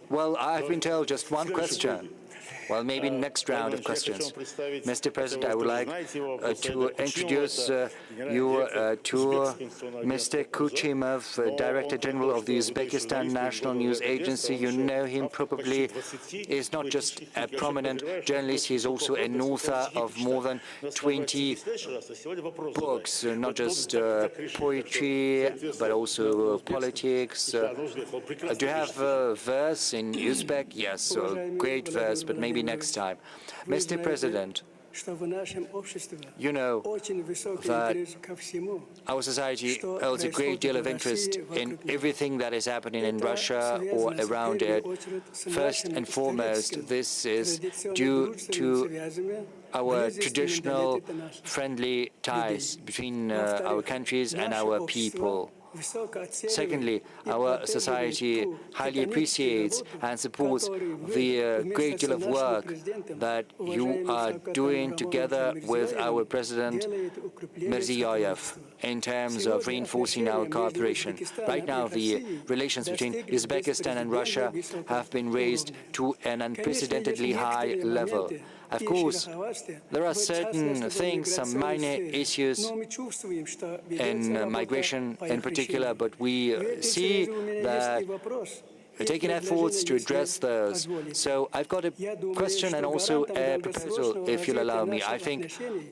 Well, I've been told just one question. Well, maybe next round of questions. Mr. President, I would like to introduce you to Mr. Kuchimov, Director General of the Uzbekistan National News Agency. You know him probably. Is not just a prominent journalist, he's also an author of more than 20 books, not just poetry, but also politics. Do you have a verse in Uzbek? Yes, a great verse, but maybe next time. Mr. President, you know that our society holds a great deal of interest in everything that is happening in Russia or around it. First and foremost, this is due to our traditional friendly ties between our countries and our people. Secondly, our society highly appreciates and supports the great deal of work that you are doing together with our President Mirziyoyev in terms of reinforcing our cooperation. Right now, the relations between Uzbekistan and Russia have been raised to an unprecedentedly high level. Of course, there are certain things, some minor issues in migration in particular, but we see that we're taking efforts to address those. So I've got a question and also a proposal, if you'll allow me. I think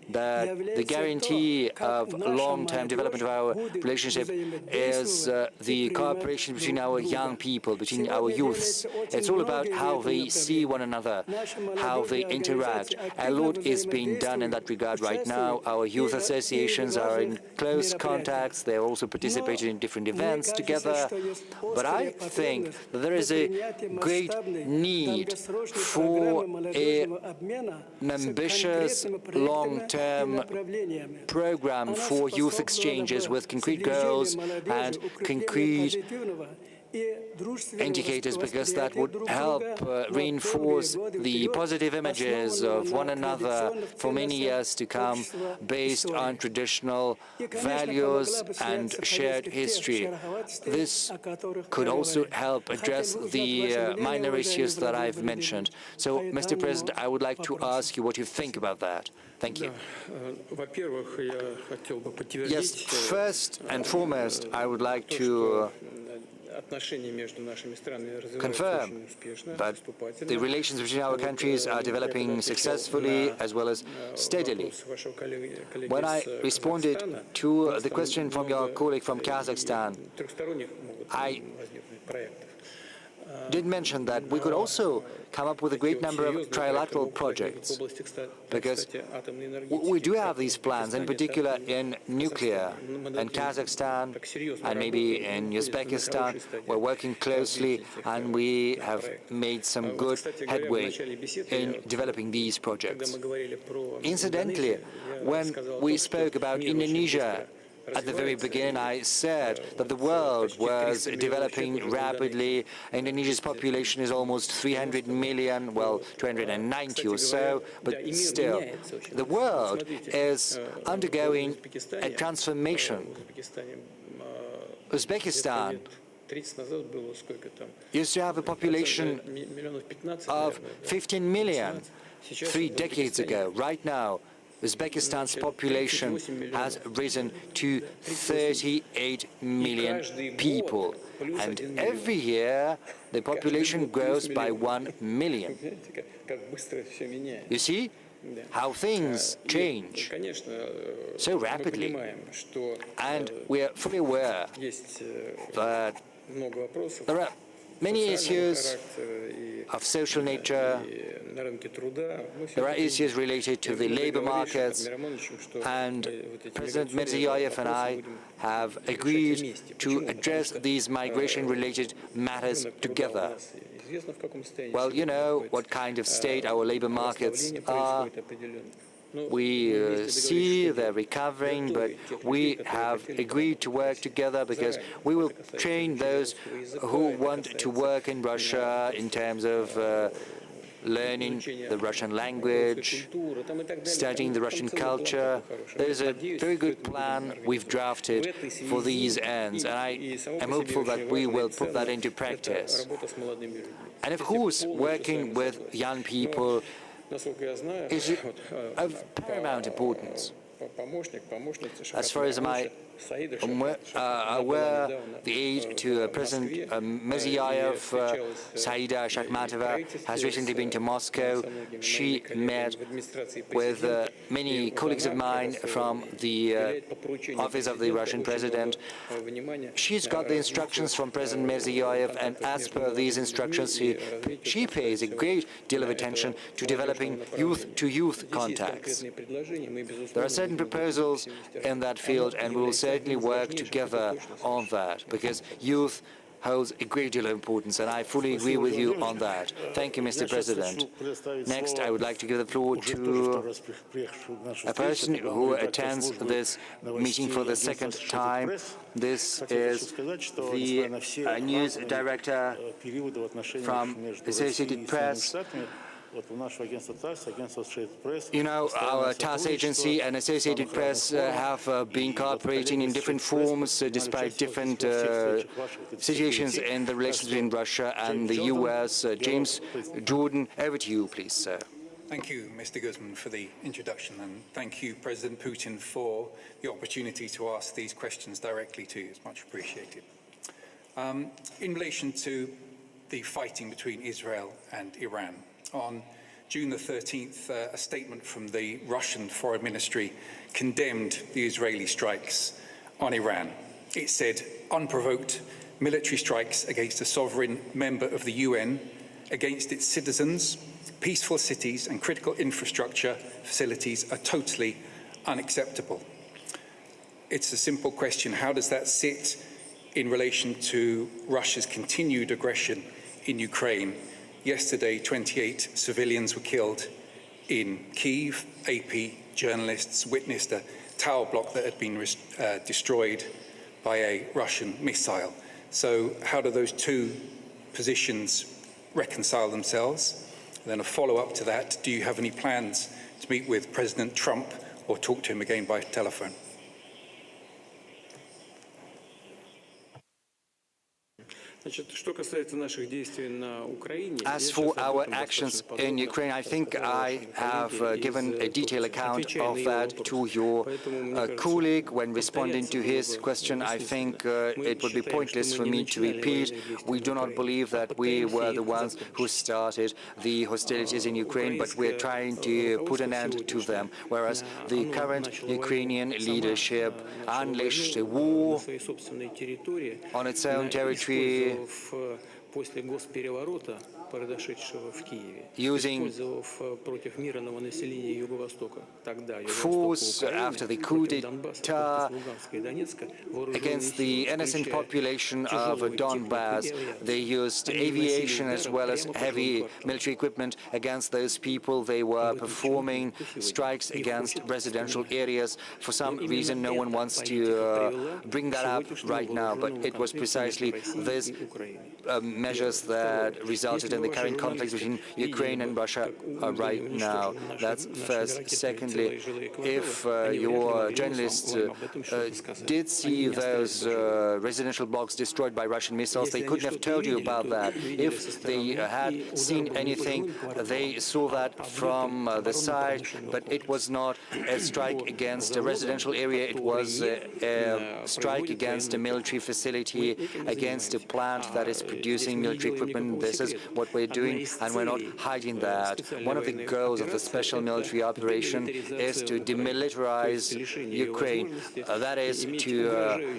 that the guarantee of long-term development of our relationship is the cooperation between our young people, between our youths. It's all about how they see one another, how they interact. A lot is being done in that regard right now. Our youth associations are in close contacts. They're also participating in different events together. But I think there is a great need for an ambitious long-term program for youth exchanges with concrete goals and concrete indicators, because that would help reinforce the positive images of one another for many years to come, based on traditional values and shared history. This could also help address the minor issues that I've mentioned. So, Mr. President, I would like to ask you what you think about that. Thank you. Yes, first and foremost, I would like to confirm that the relations between our countries are developing successfully as well as steadily. When I responded to the question from your colleague from Kazakhstan, I did mention that we could also come up with a great number of trilateral projects, because we do have these plans, in particular in nuclear, in Kazakhstan and maybe in Uzbekistan. We're working closely and we have made some good headway in developing these projects. Incidentally, when we spoke about Indonesia, at the very beginning, I said that the world was developing rapidly. Indonesia's population is almost 300 million, well, 290 or so, but still, the world is undergoing a transformation. Uzbekistan used to have a population of 15 million 3 decades ago. Right now, Uzbekistan's population has risen to 38 million people, and every year the population grows by 1 million. You see how things change so rapidly, and we are fully aware that there are many issues of social nature. There are issues related to the labor markets, and President Mirziyoyev and I have agreed to address these migration-related matters together. Well, you know what kind of state our labor markets are. We see they're recovering, but we have agreed to work together because we will train those who want to work in Russia in terms of learning the Russian language, studying the Russian culture. There's a very good plan we've drafted for these ends, and I am hopeful that we will put that into practice. And of course, working with young people is of paramount importance. As far as I'm aware, the aide to President Mirziyoyev, Saida Shakhmatova, has recently been to Moscow. She met with many colleagues of mine from the office of the Russian president. She's got the instructions from President Mirziyoyev, and as per these instructions, she pays a great deal of attention to developing youth-to-youth contacts. There are certain proposals in that field, and we will certainly work together on that, because youth holds a great deal of importance, and I fully agree with you on that. Thank you, Mr. President. Next, I would like to give the floor to a person who attends this meeting for the second time. This is the news director from Associated Press. You know, our TASS agency and Associated Press have been cooperating in different forms despite different situations in the relations between Russia and the US. James Jordan, over to you, please, sir. Thank you, Mr. Guzman, for the introduction, and thank you, President Putin, for the opportunity to ask these questions directly to you. It's much appreciated. In relation to the fighting between Israel and Iran, on June the 13th, a statement from the Russian Foreign Ministry condemned the Israeli strikes on Iran. It said, unprovoked military strikes against a sovereign member of the UN, against its citizens, peaceful cities and critical infrastructure facilities are totally unacceptable. It's a simple question. How does that sit in relation to Russia's continued aggression in Ukraine? Yesterday, 28 civilians were killed in Kyiv. AP journalists witnessed a tower block that had been destroyed by a Russian missile. So how do those two positions reconcile themselves? And then a follow-up to that, do you have any plans to meet with President Trump or talk to him again by telephone? As for our actions in Ukraine, I think I have given a detailed account of that to your colleague when responding to his question. I think it would be pointless for me to repeat. We do not believe that we were the ones who started the hostilities in Ukraine, but we're trying to put an end to them, whereas the current Ukrainian leadership unleashed a war on its own territory, using force after the coup d'etat against the innocent population of Donbass. They used aviation as well as heavy military equipment against those people. They were performing strikes against residential areas. For some reason, no one wants to bring that up right now, but it was precisely these measures that resulted in the current conflict between Ukraine and Russia right now. That's first. Secondly, if your journalists did see those residential blocks destroyed by Russian missiles, they couldn't have told you about that. If they had seen anything, they saw that from the side, but it was not a strike against a residential area. It was a strike against a military facility, against a plant that is producing military equipment. This is what we're doing, and we're not hiding that. One of the goals of the special military operation is to demilitarize Ukraine. That is to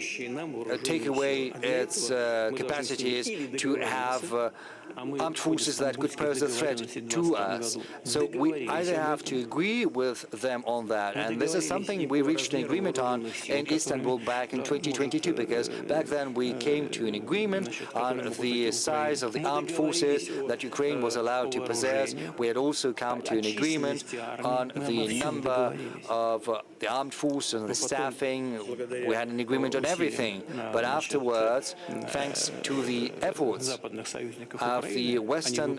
take away its capacities to have armed forces that could pose a threat to us. So we either have to agree with them on that, and this is something we reached an agreement on in Istanbul back in 2022, because back then we came to an agreement on the size of the armed forces that Ukraine was allowed to possess. We had also come to an agreement on the number of the armed force and the staffing. We had an agreement on everything. But afterwards, thanks to the efforts of the Western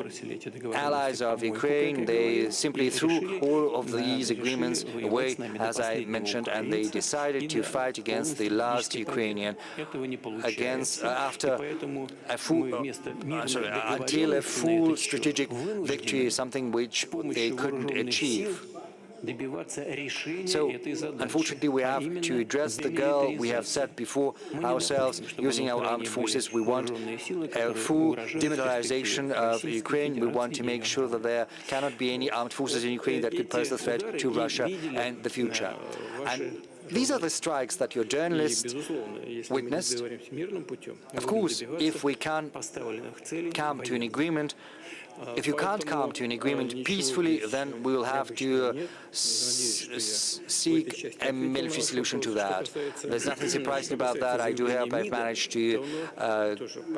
allies of Ukraine, they simply threw all of these agreements away, as I mentioned, and they decided to fight against the last Ukrainian, until a full strategic victory, something which they couldn't achieve. So, unfortunately, we have to address the goal we have set before ourselves using our armed forces. We want a full demilitarization of Ukraine. We want to make sure that there cannot be any armed forces in Ukraine that could pose a threat to Russia and the future. And these are the strikes that your journalists witnessed. Of course, if we can't come to an agreement, if you can't come to an agreement peacefully, then we will have to seek a military solution to that. There's nothing surprising about that. I do hope I've managed to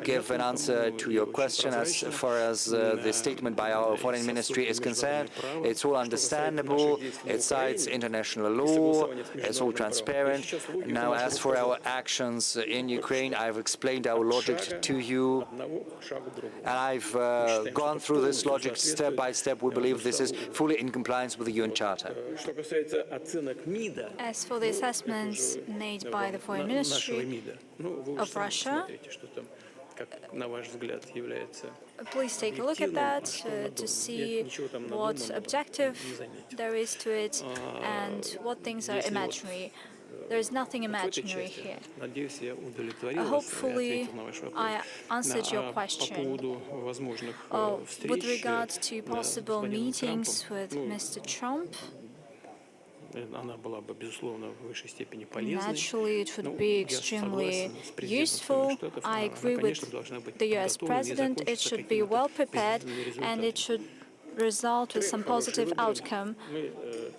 give an answer to your question as far as the statement by our foreign ministry is concerned. It's all understandable. It cites international law. It's all transparent. Now, as for our actions in Ukraine, I've explained our logic to you, and I've gone through this logic step by step. We believe this is fully in compliance with the UN Charter. As for the assessments made by the Foreign Ministry of Russia, please take a look at that to see what objective there is to it and what things are imaginary. There is nothing imaginary here. Hopefully, I answered your question. With regard to possible meetings with Mr. Trump, naturally, it would be extremely useful. I agree with the US President. It should be well prepared and it should result with some positive outcome.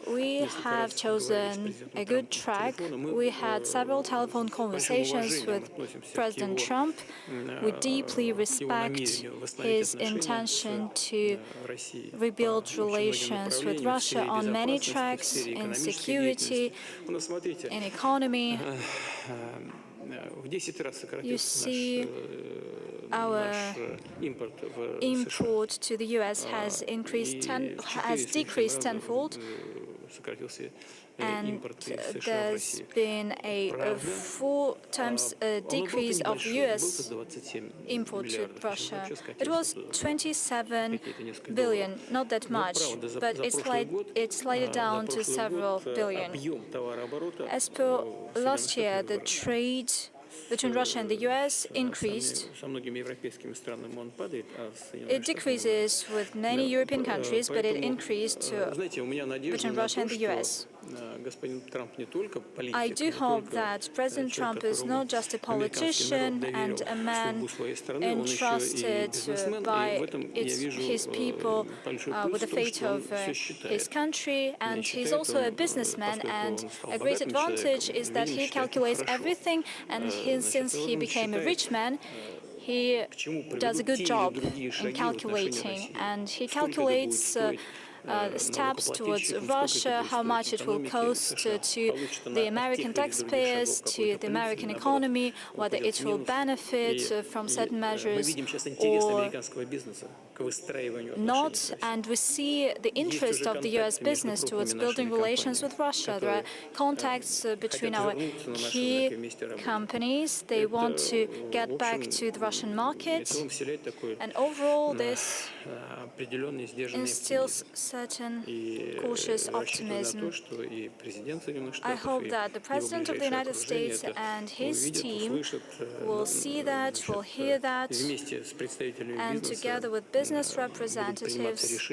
We have chosen a good track. We had several telephone conversations with President Trump. We deeply respect his intention to rebuild relations with Russia on many tracks, in security, in economy. You see, our import to the US has decreased tenfold, and there's been a 4 times decrease of US import to Russia. It was 27 billion, not that much, but it slid down to several billion. As per last year, the trade between Russia and the US increased. It decreases with many European countries, but it increased between Russia and the US. I do hope that President Trump is not just a politician and a man entrusted by his people with the fate of his country, and he's also a businessman, and a great advantage is that he calculates everything, and since he became a rich man, he does a good job in calculating, and he calculates steps towards Russia, how much it will cost to the American taxpayers, to the American economy, whether it will benefit from certain measures or not. And we see the interest of the US business towards building relations with Russia. There are contacts between our key companies. They want to get back to the Russian market. And overall, this instills certain cautious optimism. I hope that the President of the United States and his team will see that, will hear that, and together with business representatives,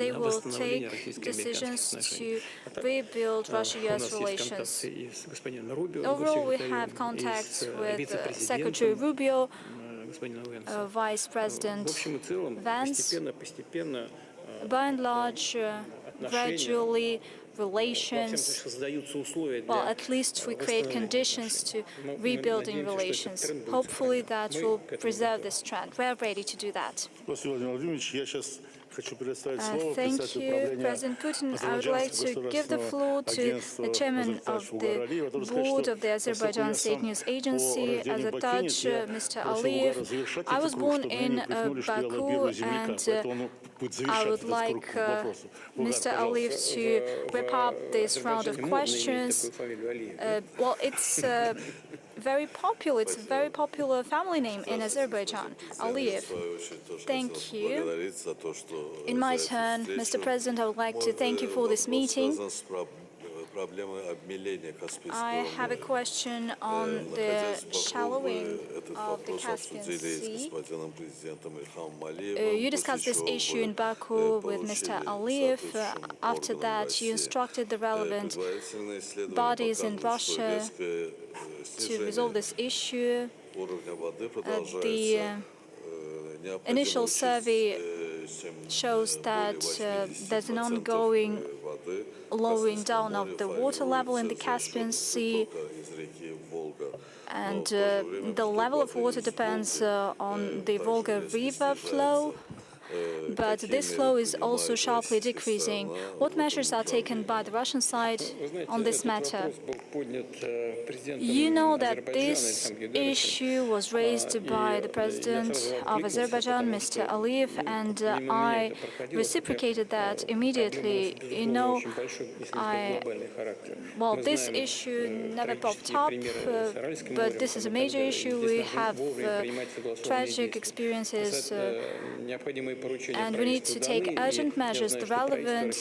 they will take decisions to rebuild Russia-US relations. Overall, we have contacts with Secretary Rubio, Vice President Vance. By and large, gradually, relations, well, at least we create conditions to rebuilding relations. Hopefully that will preserve this trend. We are ready to do that. Thank you, President Putin. I would like to give the floor to the chairman of the board of the Azerbaijan State News Agency, Azatach, Mr. Aliyev. I was born in Baku, and I would like Mr. Aliyev to wrap up this round of questions. Well, it's very popular. It's a very popular family name in Azerbaijan, Aliyev. Thank you. In my turn, Mr. President, I would like to thank you for this meeting. I have a question on the shallowing of the Caspian Sea. You discussed this issue in Baku with Mr. Aliyev. After that, you instructed the relevant bodies in Russia to resolve this issue. The initial survey shows that there's an ongoing lowering down of the water level in the Caspian Sea, and the level of water depends on the Volga River flow. but this flow is also sharply decreasing. What measures are taken by the Russian side on this matter? You know that this issue was raised by the President of Azerbaijan, Mr. Aliyev, and I reciprocated that immediately. You know, well, this issue never popped up, but this is a major issue. We have tragic experiences, and we need to take urgent measures. The relevant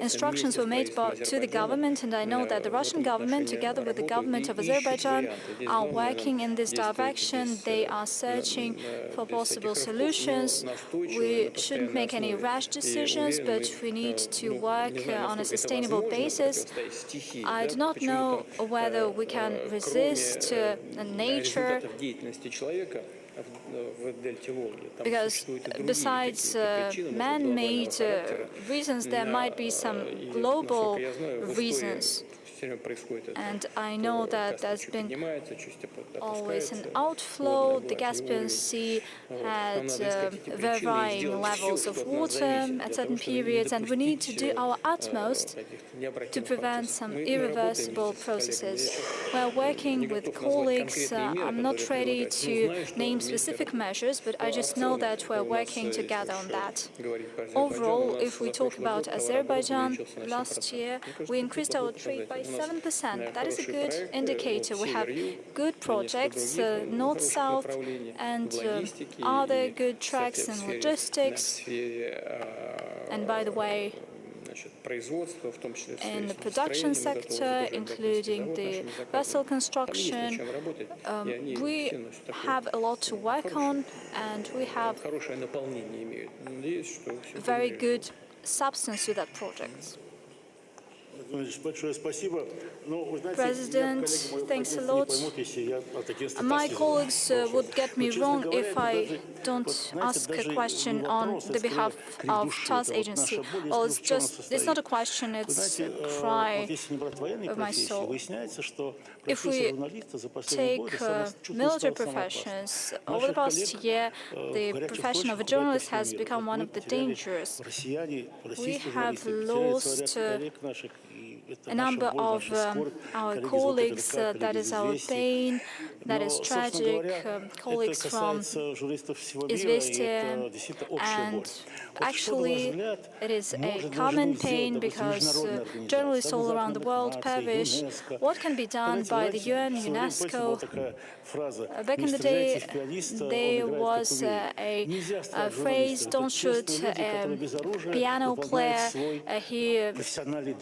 instructions were made to the government, and I know that the Russian government, together with the government of Azerbaijan, are working in this direction. They are searching for possible solutions. We shouldn't make any rash decisions, but we need to work on a sustainable basis. I do not know whether we can resist nature, because besides man-made reasons, there might be some global reasons. And I know that there's been always an outflow. The Caspian Sea had varying levels of water at certain periods, and we need to do our utmost to prevent some irreversible processes. We're working with colleagues. I'm not ready to name specific measures, but I just know that we're working together on that. Overall, if we talk about Azerbaijan, last year we increased our trade by 7%. That is a good indicator. We have good projects, north-south, and other good tracks in logistics. And by the way, in the production sector, including the vessel construction, we have a lot to work on, and we have very good substance to that project. President, thanks a lot. My colleagues would get me wrong if I don't ask a question on the behalf of TASS agency. Well, it's not a question, it's a cry of my soul. If we take military professions, over the past year, the profession of a journalist has become one of the dangerous. We have lost a number of our colleagues, that is our pain, that is tragic, colleagues from Izvestia, and actually it is a common pain because journalists all around the world perish. What can be done by the UN, UNESCO? Back in the day, there was a phrase, don't shoot a piano player, he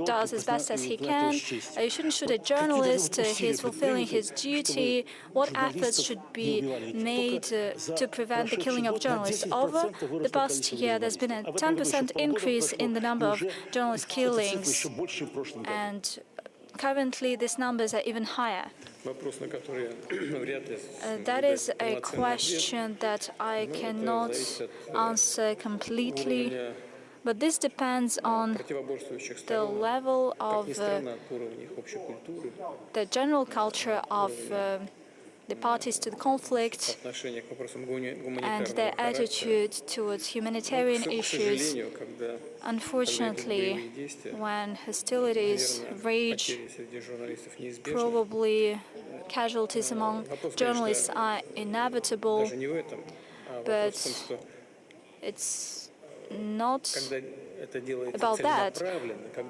does his best as he can. You shouldn't shoot a journalist, he's fulfilling his duty. What efforts should be made to prevent the killing of journalists? Over the past year, there's been a 10% increase in the number of journalist killings, and currently these numbers are even higher. That is a question that I cannot answer completely, but this depends on the level of the general culture of the parties to the conflict and their attitude towards humanitarian issues. Unfortunately, when hostilities rage, probably casualties among journalists are inevitable, but it's not about that.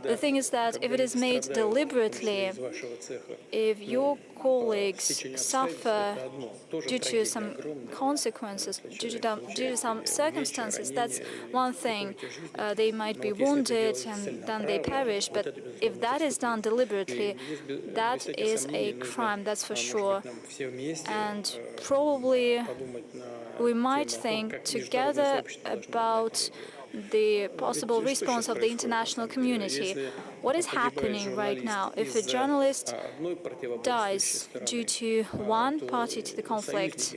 The thing is that if it is made deliberately, if your colleagues suffer due to some consequences, due to some circumstances, that's one thing. They might be wounded and then they perish, but if that is done deliberately, that is a crime, that's for sure. And probably we might think together about the possible response of the international community. What is happening right now? If a journalist dies due to one party to the conflict,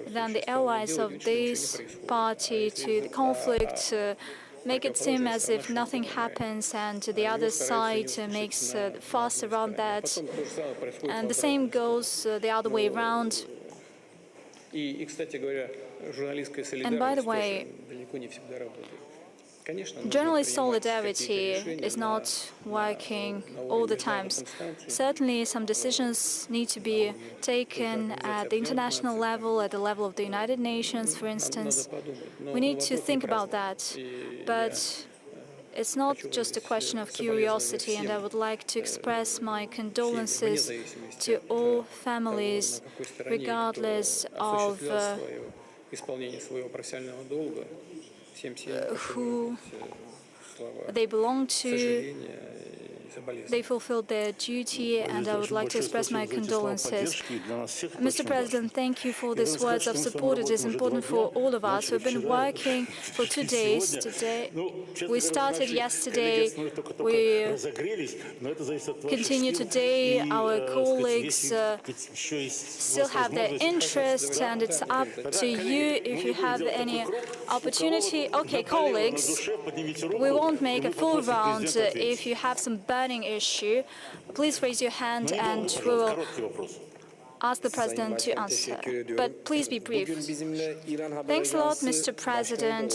then the allies of this party to the conflict make it seem as if nothing happens, and the other side makes fuss around that. And the same goes the other way around. And by the way, journalist solidarity is not working all the time. Certainly, some decisions need to be taken at the international level, at the level of the United Nations, for instance. We need to think about that. But it's not just a question of curiosity, and I would like to express my condolences to all families, regardless of who they belong to. They fulfilled their duty, and I would like to express my condolences. Mr. President, thank you for these words of support. It is important for all of us. We've been working for 2 days today. We started yesterday. We continue today. Our colleagues still have their interest, and it's up to you if you have any opportunity. Okay, colleagues, we won't make a full round. If you have some burning issue, please raise your hand and we will ask the President to answer. But please be brief. Thanks a lot, Mr. President.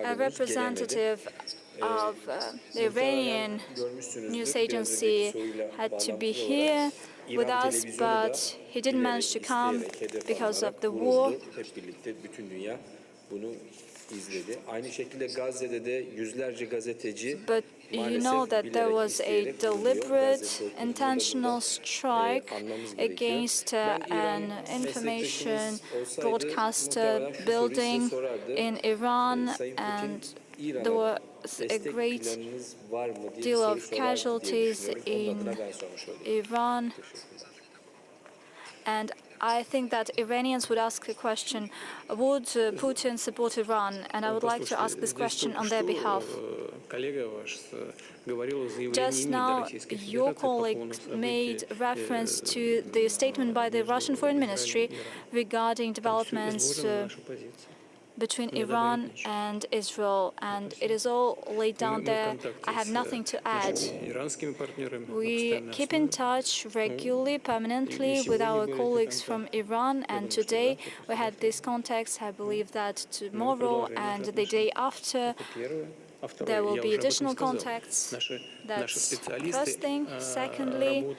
A representative of the Iranian news agency had to be here with us, but he didn't manage to come because of the war. But you know that there was a deliberate, intentional strike against an information broadcaster building in Iran, and there was a great deal of casualties in Iran. And I think that Iranians would ask the question, would Putin support Iran? And I would like to ask this question on their behalf. Just now, your colleague made reference to the statement by the Russian Foreign Ministry regarding developments between Iran and Israel, and it is all laid down there. I have nothing to add. We keep in touch regularly, permanently with our colleagues from Iran, and today we had these contacts. I believe that tomorrow and the day after there will be additional contacts. That's the first thing. Secondly,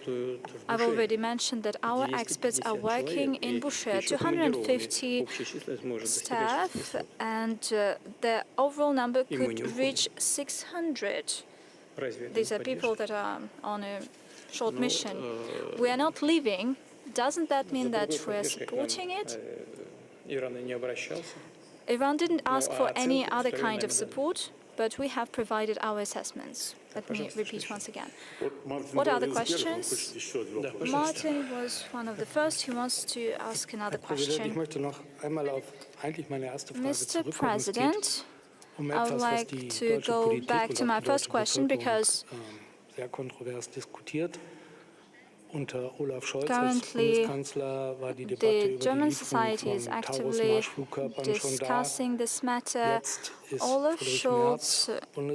I've already mentioned that our experts are working in Bushehr, 250 staff, and the overall number could reach 600. These are people that are on a short mission. We are not leaving. Doesn't that mean that we are supporting it? Iran didn't ask for any other kind of support, but we have provided our assessments. Let me repeat once again. What are the questions? Martin was one of the first who wants to ask another question. Mr. President, I would like to go back to my first question because currently, the German society is actively discussing this matter. Olaf Scholz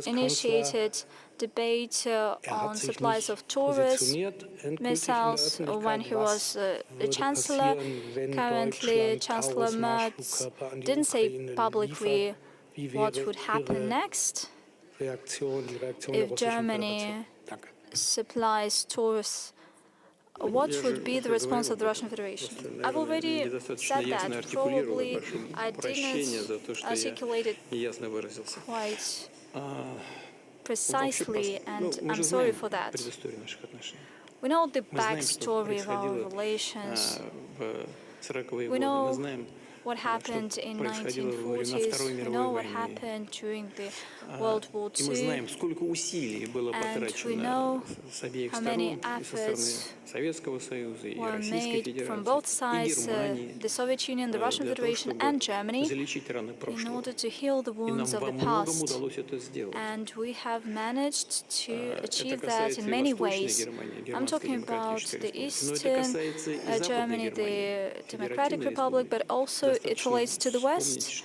initiated debate on supplies of Taurus missiles when he was the Chancellor. Currently, Chancellor Merz didn't say publicly what would happen next if Germany supplies Taurus. What would be the response of the Russian Federation? I've already said that. Probably I didn't articulate it quite precisely, and I'm sorry for that. We know the backstory of our relations. We know what happened in 1940s, we know what happened during the World War II, and we know how many efforts were made from both sides, the Soviet Union, the Russian Federation and Germany, in order to heal the wounds of the past. And we have managed to achieve that in many ways. I'm talking about the Eastern Germany, the Democratic Republic, but also it relates to the West.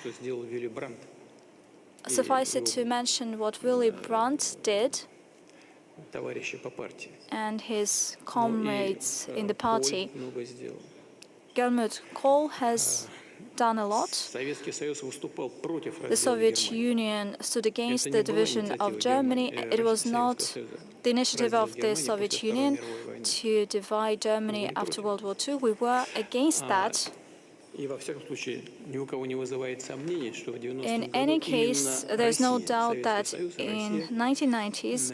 Suffice it to mention what Willy Brandt did. and his comrades in the party. Helmut Kohl has done a lot. The Soviet Union stood against the division of Germany. It was not the initiative of the Soviet Union to divide Germany after World War II. We were against that. In any case, there's no doubt that in 1990s,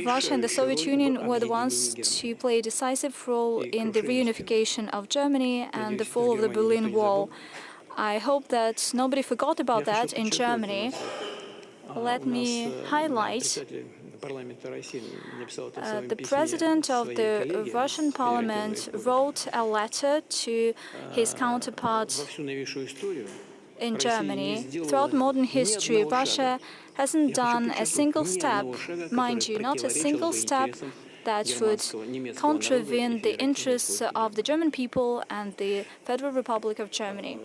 Russia and the Soviet Union were the ones to play a decisive role in the reunification of Germany and the fall of the Berlin Wall. I hope that nobody forgot about that in Germany. Let me highlight the President of the Russian Parliament wrote a letter to his counterpart in Germany. Throughout modern history, Russia hasn't done a single step, mind you, not a single step that would contravene the interests of the German people and the Federal Republic of Germany.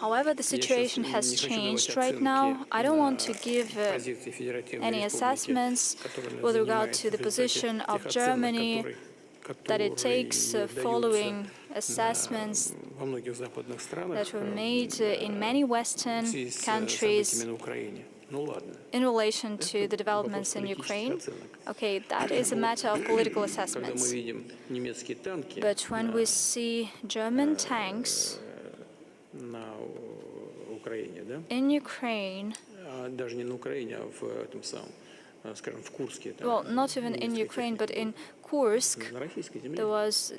However, the situation has changed right now. I don't want to give any assessments with regard to the position of Germany that it takes following assessments that were made in many Western countries in relation to the developments in Ukraine. Okay, that is a matter of political assessments. But when we see German tanks in Ukraine, well, not even in Ukraine, but in Kursk, there was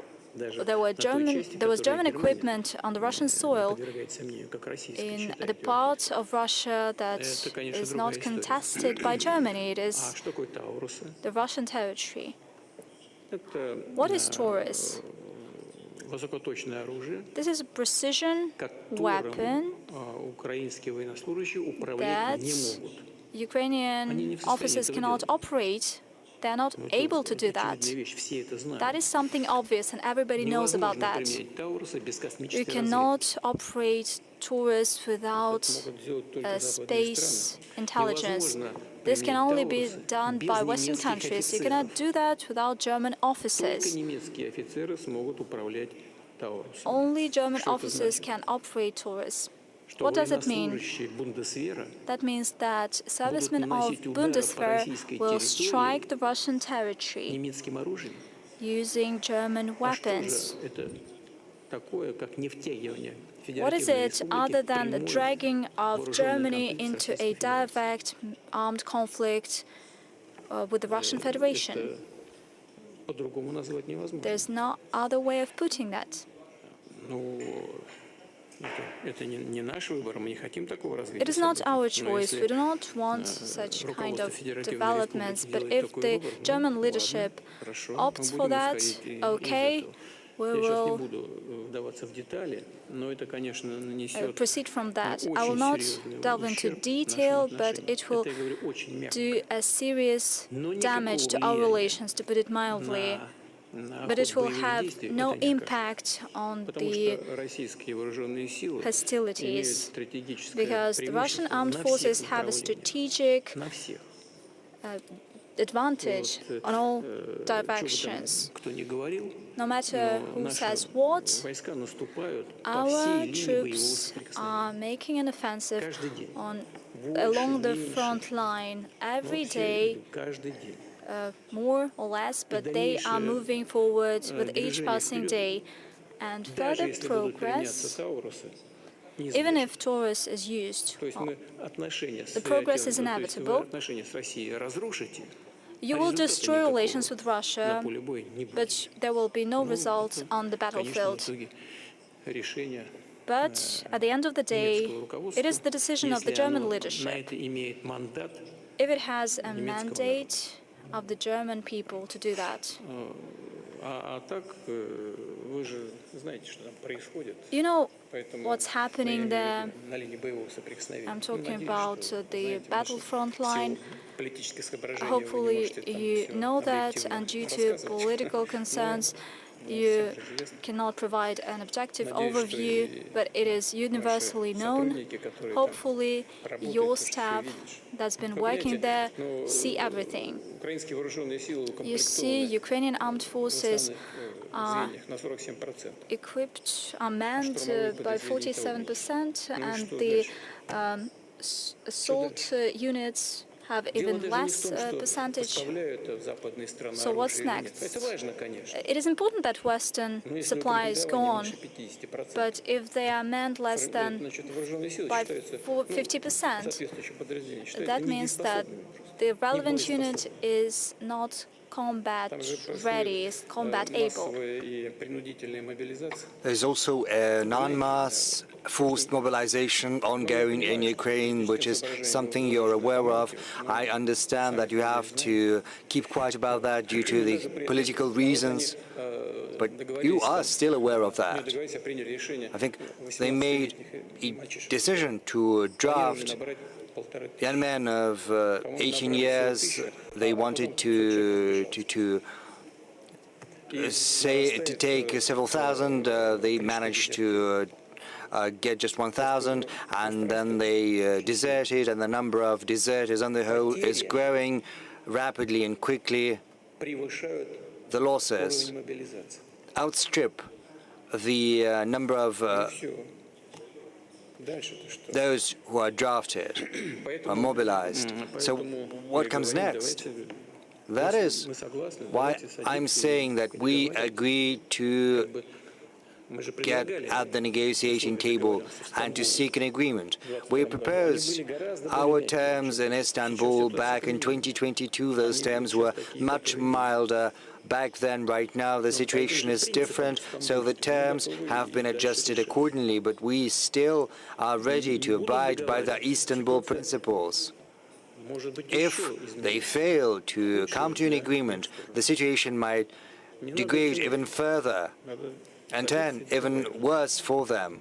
German equipment on the Russian soil in the part of Russia that is not contested by Germany. It is the Russian territory. What is Taurus? This is a precision weapon that Ukrainian officers cannot operate. They're not able to do that. That is something obvious, and everybody knows about that. You cannot operate Taurus without space intelligence. This can only be done by Western countries. You cannot do that without German officers. Only German officers can operate Taurus. What does it mean? That means that servicemen of Bundeswehr will strike the Russian territory using German weapons. What is it other than the dragging of Germany into a direct armed conflict with the Russian Federation? There's no other way of putting that. It is not our choice. We do not want such kind of developments. But if the German leadership opts for that, okay, we will proceed from that. I will not delve into detail, but it will do a serious damage to our relations, to put it mildly. But it will have no impact on the hostilities, because the Russian armed forces have a strategic advantage on all directions. No matter who says what, our troops are making an offensive along the front line every day, more or less, but they are moving forward with each passing day. And further progress, even if Taurus is used, the progress is inevitable. You will destroy relations with Russia, but there will be no result on the battlefield. But at the end of the day, it is the decision of the German leadership. If it has a mandate of the German people to do that. You know what's happening there. I'm talking about the battlefront line. Hopefully you know that, and due to political concerns, You cannot provide an objective overview, but it is universally known. Hopefully, your staff that's been working there see everything. You see, Ukrainian armed forces are equipped, are manned by 47%, and the assault units have even less percentage. So what's next? It is important that Western supplies go on, but if they are manned less than by 50%, that means that the relevant unit is not combat ready, is combat able. There's also an en-masse forced mobilization ongoing in Ukraine, which is something you're aware of. I understand that you have to keep quiet about that due to the political reasons, but you are still aware of that. I think they made a decision to draft young men of 18 years. They wanted to take several thousand. They managed to get just 1,000, and then they deserted, and the number of deserters on the whole is growing rapidly and quickly. The losses outstrip the number of those who are drafted, are mobilized. So what comes next? That is why I'm saying that we agree to get at the negotiating table and to seek an agreement. We proposed our terms in Istanbul back in 2022. Those terms were much milder back then. Right now the situation is different, so the terms have been adjusted accordingly, but we still are ready to abide by the Istanbul principles. If they fail to come to an agreement, the situation might degrade even further and turn even worse for them.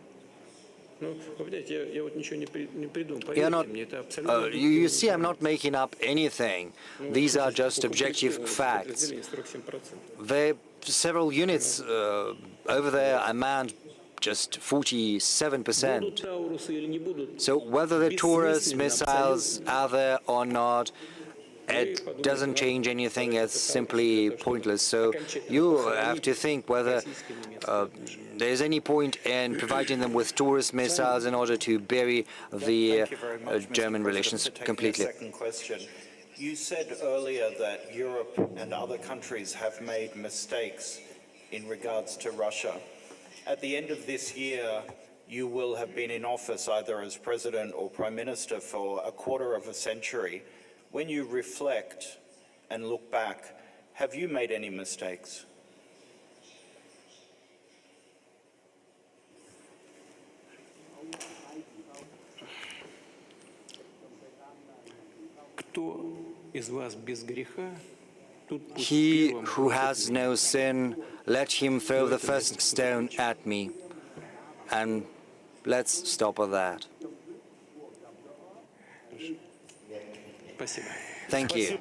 You see, I'm not making up anything. These are just objective facts. Several units over there are manned just 47%. So whether the Taurus missiles are there or not, it doesn't change anything. It's simply pointless. So you have to think whether there's any point in providing them with Taurus missiles in order to bury the German relations completely. Second question. You said earlier that Europe and other countries have made mistakes in regards to Russia. At the end of this year, you will have been in office either as president or prime minister for a quarter of a century. When you reflect and look back, have you made any mistakes? He who has no sin, let him throw the first stone at me. And let's stop at that. Thank you.